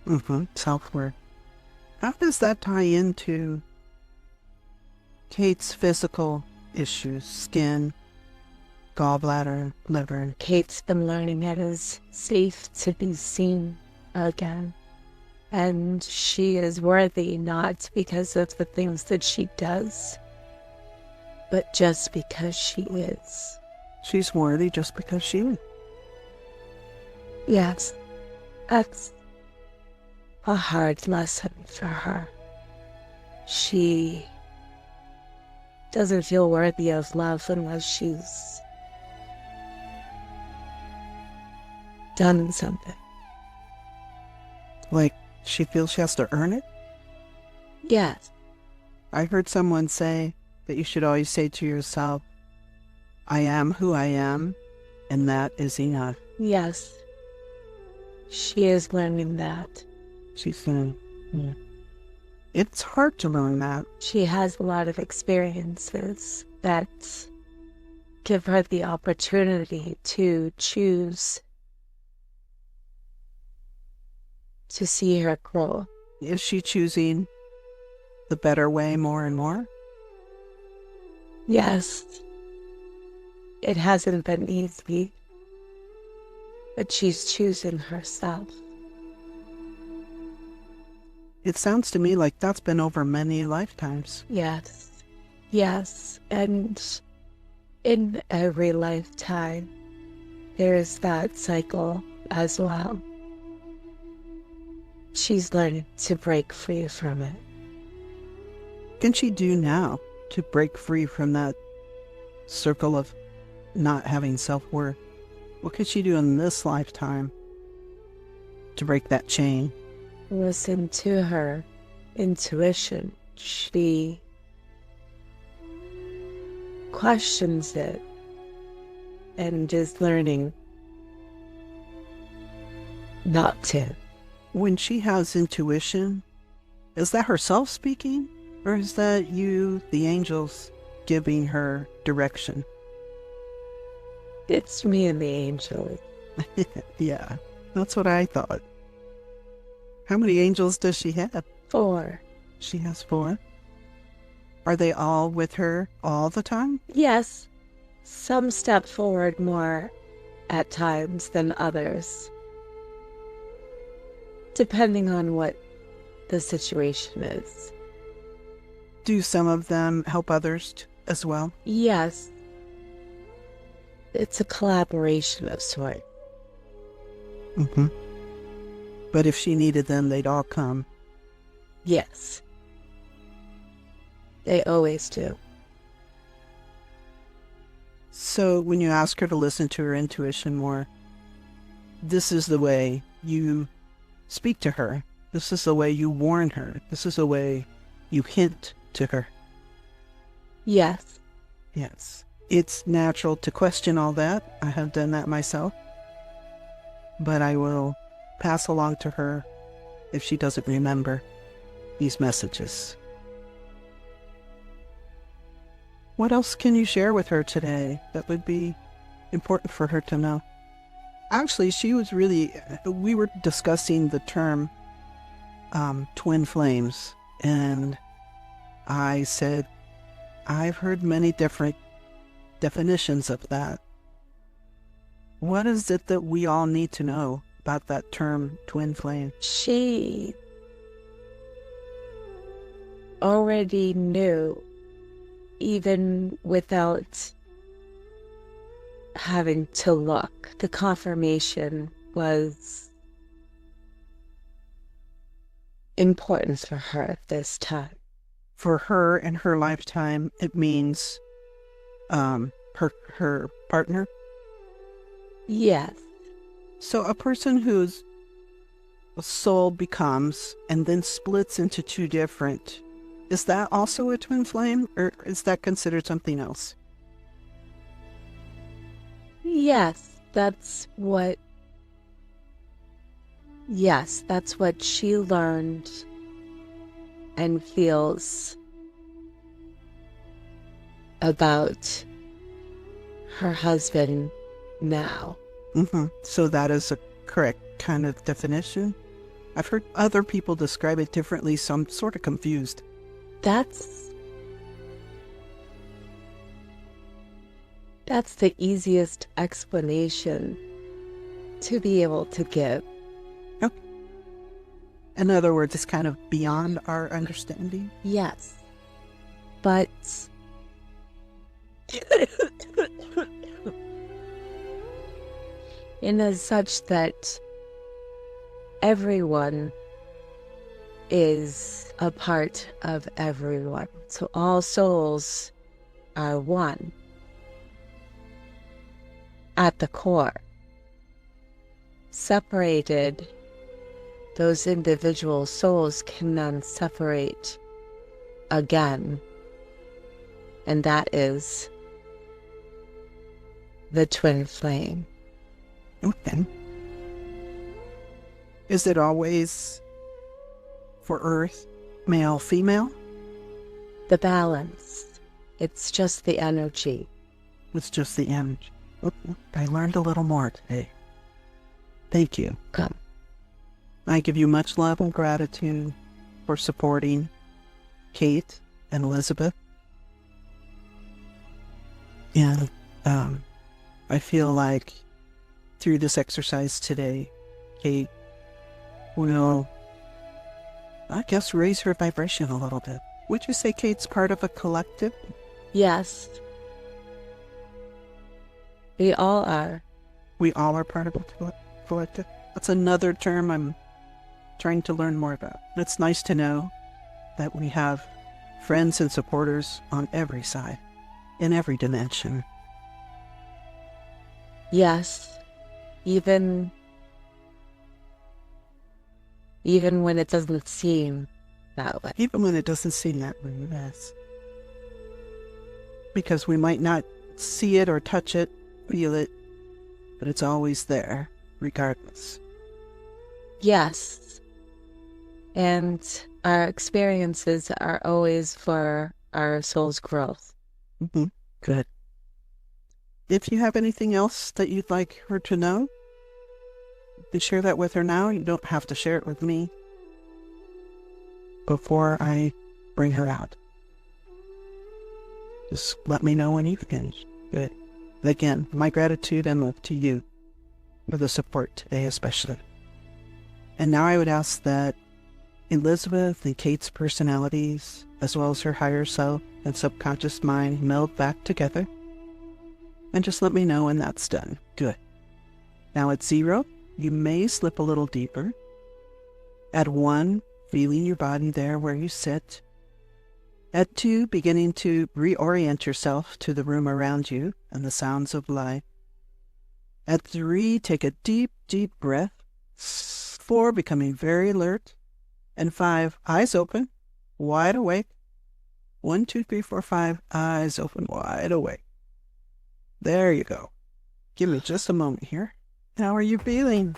Mm-hmm. Self-worth. How does that tie into Kate's physical issues? Skin, gallbladder, liver. Kate's been learning it is safe to be seen again. And she is worthy not because of the things that she does, but just because she is. She's worthy just because she is. Yes, that's a hard lesson for her. She doesn't feel worthy of love unless she's done something. Like, she feels she has to earn it? Yes. I heard someone say that you should always say to yourself, I am who I am, and that is enough. Yes. She is learning that. She's saying, yeah. It's hard to learn that. She has a lot of experiences that give her the opportunity to choose to see her grow. Is she choosing the better way more and more? Yes. It hasn't been easy, but she's choosing herself. It sounds to me like that's been over many lifetimes. Yes. Yes. And in every lifetime, there is that cycle as well. She's learning to break free from it. What can she do now to break free from that circle of not having self-worth? What could she do in this lifetime to break that chain? Listen to her intuition. She questions it and is learning not to. When she has intuition, is that herself speaking? Or is that you, the angels, giving her direction? It's me and the angels. Yeah, that's what I thought. How many angels does she have? 4. She has 4. Are they all with her all the time? Yes, some step forward more at times than others, depending on what the situation is. Do some of them help others as well? Yes. It's a collaboration of sorts. Mm-hmm. But if she needed them, they'd all come. Yes. They always do. So when you ask her to listen to her intuition more, this is the way you speak to her. This is the way you warn her. This is the way you hint to her. Yes. Yes. It's natural to question all that. I have done that myself. But I will pass along to her if she doesn't remember these messages. What else can you share with her today that would be important for her to know? Actually, we were discussing the term twin flames, and I said, I've heard many different definitions of that. What is it that we all need to know about that term, twin flame? She already knew, even without having to look. The confirmation was important for her at this time. For her in her lifetime, it means her partner. Yes. So a person whose soul becomes and then splits into two different, is that also a twin flame, or is that considered something else? Yes, that's what she learned and feels about her husband now. Mm-hmm. So that is a correct kind of definition. I've heard other people describe it differently, so I'm sort of confused. That's the easiest explanation to be able to give. Okay. In other words, it's kind of beyond our understanding. Yes. But in as such that everyone is a part of everyone. So all souls are one at the core. Separated, those individual souls can then separate again. And that is the twin flame. Okay. Is it always for Earth, male, female? The balance. It's just the energy. It's just the energy. Okay. I learned a little more today. Thank you. Come. I give you much love and gratitude for supporting Kate and Elizabeth. And I feel like through this exercise today, Kate will, I guess, raise her vibration a little bit. Would you say Kate's part of a collective? Yes. We all are. We all are part of a collective? That's another term I'm trying to learn more about. It's nice to know that we have friends and supporters on every side, in every dimension. Yes. Even when it doesn't seem that way. Even when it doesn't seem that way, yes. Because we might not see it or touch it, feel it, but it's always there, regardless. Yes. And our experiences are always for our soul's growth. Mm-hmm. Good. If you have anything else that you'd like her to know, you can share that with her now. You don't have to share it with me before I bring her out. Just let me know when you finish. Good. Again, my gratitude and love to you for the support today especially. And now I would ask that Elizabeth and Kate's personalities, as well as her higher self and subconscious mind, meld back together. And just let me know when that's done. Good. Now at 0, you may slip a little deeper. At 1, feeling your body there where you sit. At 2, beginning to reorient yourself to the room around you and the sounds of life. At 3, take a deep, deep breath. 4, becoming very alert. And 5, eyes open, wide awake. 1, 2, 3, 4, 5, eyes open, wide awake. There you go. Give me just a moment here. How are you feeling?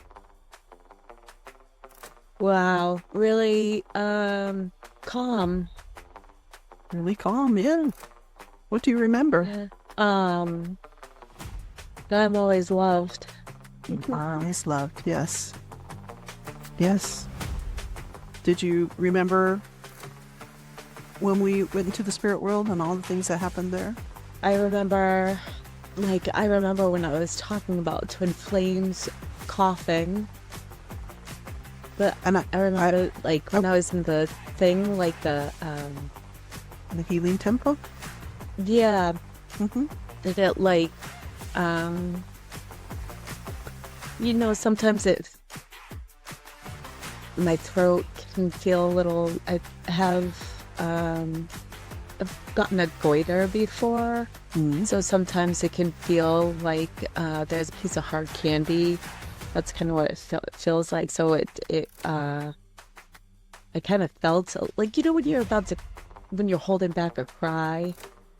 Wow, really calm. Really calm, yeah. What do you remember? I'm always loved. Always loved, yes. Yes. Did you remember when we went into the spirit world and all the things that happened there? I remember when I was talking about twin flames coughing. But And I remember when I was in the thing, the healing temple? yeah, Mm-hmm. that sometimes my throat can feel a little. I've gotten a goiter before, so sometimes it can feel like there's a piece of hard candy. That's kind of what it feels like. So I kind of felt like, when you're holding back a cry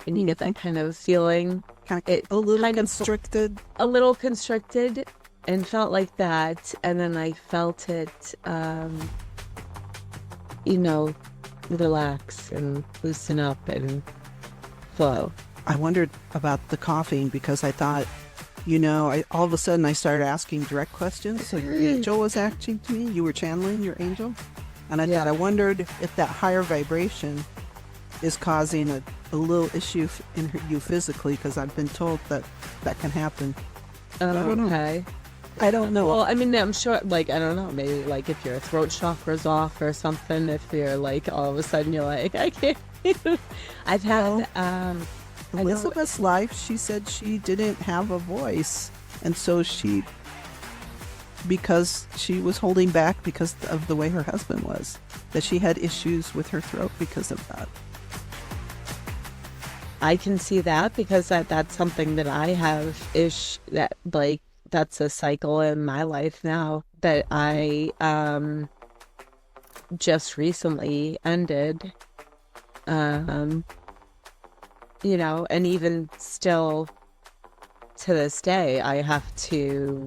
and you get that kind of feeling, A little constricted and felt like that. And then I felt it, relax and loosen up and flow. I wondered about the coughing because I thought, all of a sudden I started asking direct questions. So your angel was acting to me. You were channeling your angel. And I wondered if that higher vibration is causing a little issue in you physically, because I've been told that can happen. Okay. I don't know. Well, I mean, I'm sure, I don't know, maybe, if your throat chakra's off or something, if you're, all of a sudden you're like, I can't. I've had, Elizabeth's life, she said she didn't have a voice. And so because she was holding back because of the way her husband was, that she had issues with her throat because of that. I can see that because that's something that I have that's a cycle in my life now that I just recently ended. And even still to this day, I have to,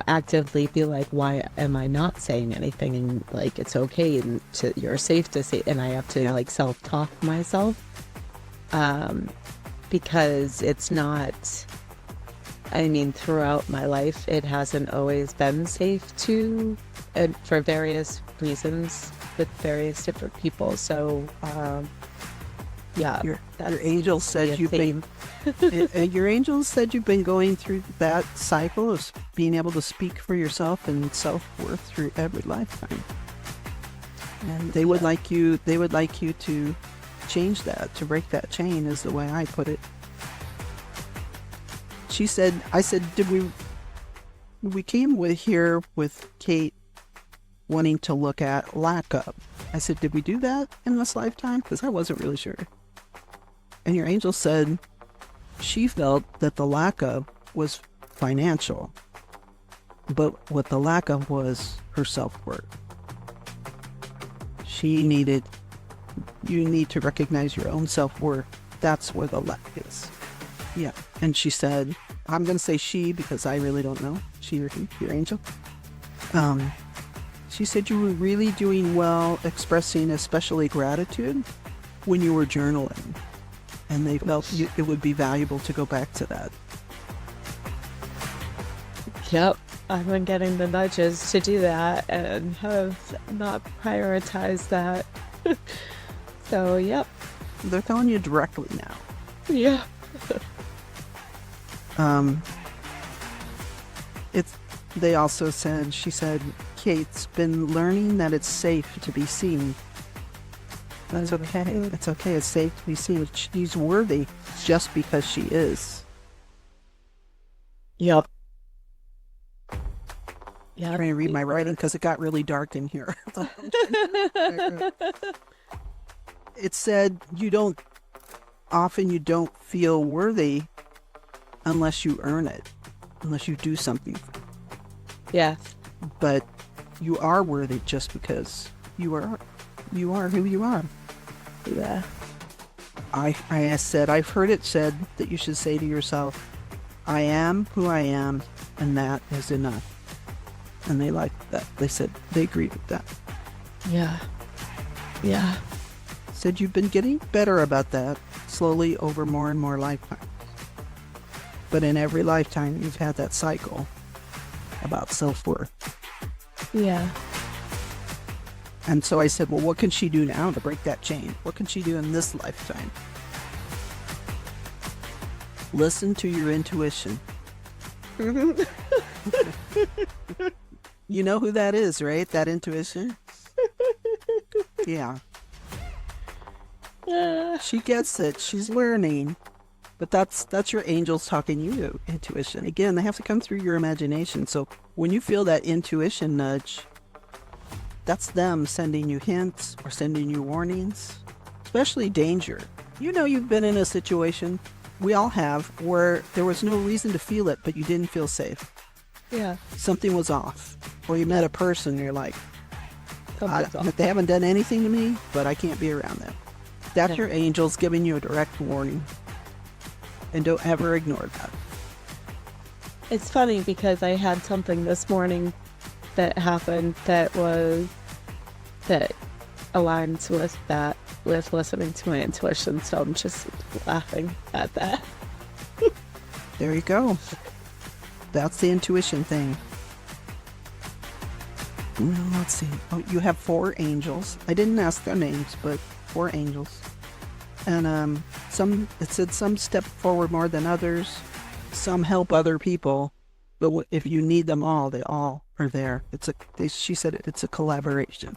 actively be like, why am I not saying anything? And it's okay and you're safe to say, and I have to self-talk myself. Because it's not, throughout my life, it hasn't always been safe to, for various reasons with various different people. So, Your angel said you've been going through that cycle of being able to speak for yourself and self-worth through every lifetime. And they would like you to change that, to break that chain, is the way I put it. I said, we came here with Kate wanting to look at lack of. I said, did we do that in this lifetime? Because I wasn't really sure. And your angel said she felt that the lack of was financial, but what the lack of was her self-worth. You need to recognize your own self-worth. That's where the lack is. Yeah. And she said, I'm going to say she because I really don't know. She or he, your angel. She said you were really doing well expressing especially gratitude when you were journaling. And they felt it would be valuable to go back to that. Yep. I've been getting the nudges to do that and have not prioritized that. So, yep. They're telling you directly now. Yeah. They also said, she said, Kate's been learning that it's safe to be seen. That's okay. It's okay. It's safe to be seen. She's worthy just because she is. Yep. Yeah. I'm trying to read my writing because it got really dark in here. It said you don't feel worthy unless you earn it, unless you do something. Yeah. But you are worthy just because you are who you are. Yeah. I said, I've heard it said that you should say to yourself, I am who I am, and that is enough. And they liked that. They said they agreed with that. Yeah. Yeah. Said you've been getting better about that slowly over more and more lifetimes. But in every lifetime, you've had that cycle about self-worth. Yeah. And so I said, well, what can she do now to break that chain? What can she do in this lifetime? Listen to your intuition. You know who that is, right? That intuition? Yeah. She gets it. She's learning. But that's your angels talking you to intuition. Again, they have to come through your imagination. So when you feel that intuition nudge, that's them sending you hints or sending you warnings, especially danger. You know you've been in a situation, we all have, where there was no reason to feel it, but you didn't feel safe. Yeah. Something was off. Or you met a person and you're like, Something's off. they haven't done anything to me, but I can't be around them. That's your angels giving you a direct warning. And don't ever ignore that. It's funny because I had something this morning that happened that aligns with that, with listening to my intuition. So I'm just laughing at that. There you go. That's the intuition thing. Well, let's see. Oh, you have 4 angels. I didn't ask their names, but 4 angels. And it said some step forward more than others. Some help other people. But if you need them all, they all are there. She said it's a collaboration.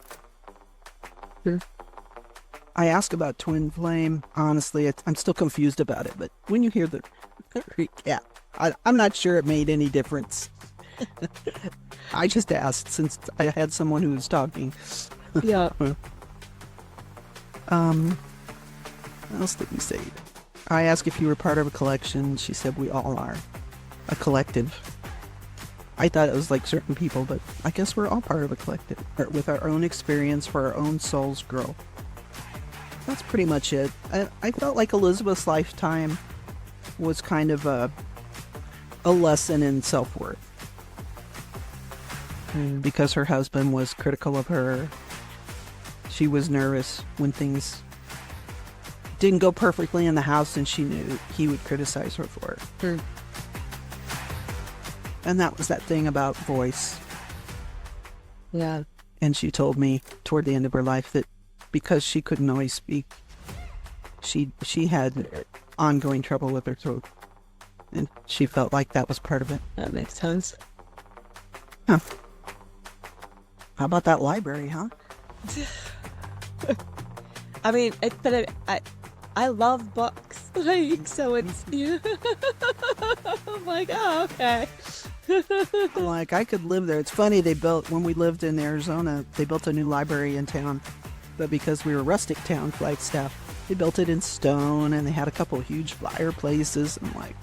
I asked about twin flame. Honestly, I'm still confused about it. But when you hear the recap, I'm not sure it made any difference. I just asked since I had someone who was talking. Yeah. What else did we say? I asked if you were part of a collection. She said we all are. A collective. I thought it was like certain people, but I guess we're all part of a collective. With our own experience for our own soul's growth. That's pretty much it. I felt like Elizabeth's lifetime was kind of a lesson in self-worth. Because her husband was critical of her. She was nervous when things didn't go perfectly in the house, and she knew he would criticize her for it. And that was that thing about voice. Yeah. And she told me toward the end of her life that because she couldn't always speak, she had ongoing trouble with her throat. And she felt like that was part of it. That makes sense. Huh. How about that library, huh? I mean, I love books, like, so it's I'm like, oh, okay. I'm like, I could live there. It's funny, when we lived in Arizona, they built a new library in town. But because we were rustic town, Flagstaff, they built it in stone, and they had a couple of huge fireplaces. I'm like,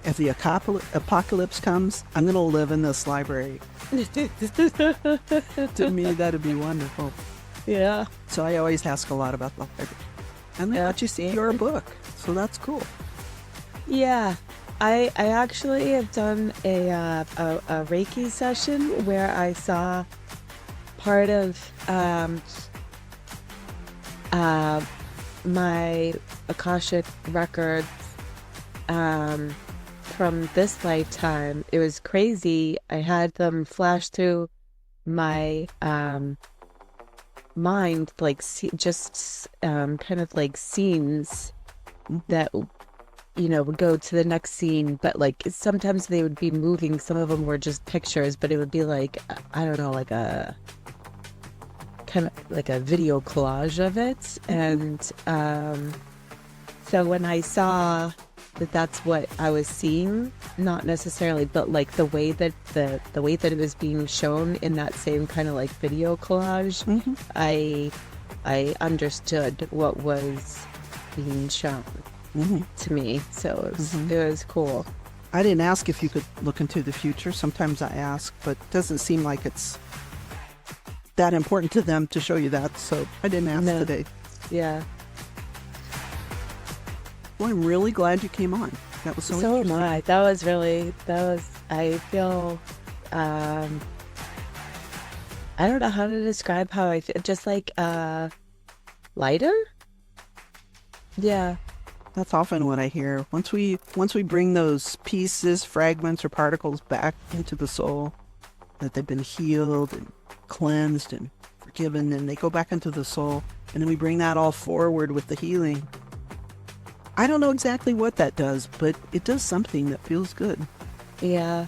if the apocalypse comes, I'm going to live in this library. To me, that'd be wonderful. Yeah. So I always ask a lot about the library. And they let you see your book. So that's cool. Yeah. I actually have done a Reiki session where I saw part of my Akashic records from this lifetime. It was crazy. I had them flash through my mind, like kind of like scenes that would go to the next scene, but like sometimes they would be moving. Some of them were just pictures, but it would be like, I don't know, like a kind of like a video collage of it. And so when I saw that's what I was seeing, not necessarily, but like the way that it was being shown in that same kind of like video collage, I understood what was being shown to me. So it was cool. I didn't ask if you could look into the future. Sometimes I ask, but it doesn't seem like it's that important to them to show you that. So I didn't ask today. Yeah. Well, I'm really glad you came on. That was so am I. I feel, I don't know how to describe how I feel. Just like, lighter? Yeah. That's often what I hear. Once we bring those pieces, fragments, or particles back into the soul, that they've been healed and cleansed and forgiven, and they go back into the soul, and then we bring that all forward with the healing. I don't know exactly what that does, but it does something that feels good. Yeah.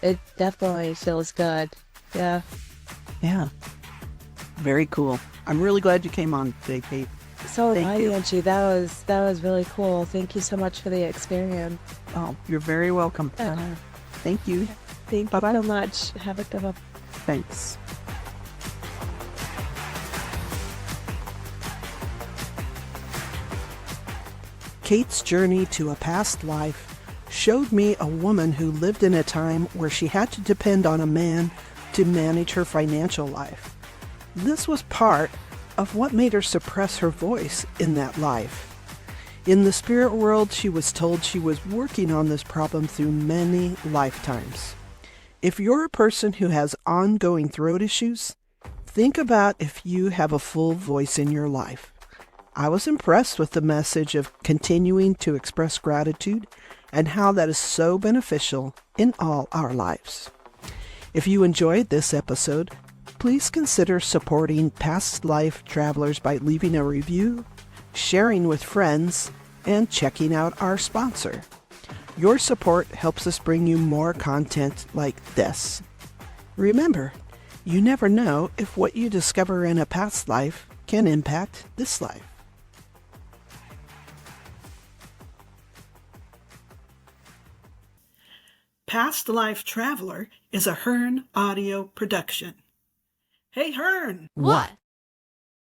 It definitely feels good. Yeah. Yeah. Very cool. I'm really glad you came on today, Kate. So Thank hi, you. Angie. That was really cool. Thank you so much for the experience. Oh, you're very welcome. Thank you. Thank Bye-bye. you so much. Have a good one. Thanks. Kate's journey to a past life showed me a woman who lived in a time where she had to depend on a man to manage her financial life. This was part of what made her suppress her voice in that life. In the spirit world, she was told she was working on this problem through many lifetimes. If you're a person who has ongoing throat issues, think about if you have a full voice in your life. I was impressed with the message of continuing to express gratitude and how that is so beneficial in all our lives. If you enjoyed this episode, please consider supporting past life travelers by leaving a review, sharing with friends, and checking out our sponsor. Your support helps us bring you more content like this. Remember, you never know if what you discover in a past life can impact this life. Past Life Traveler is a Hearn audio production. Hey, Hearn! What?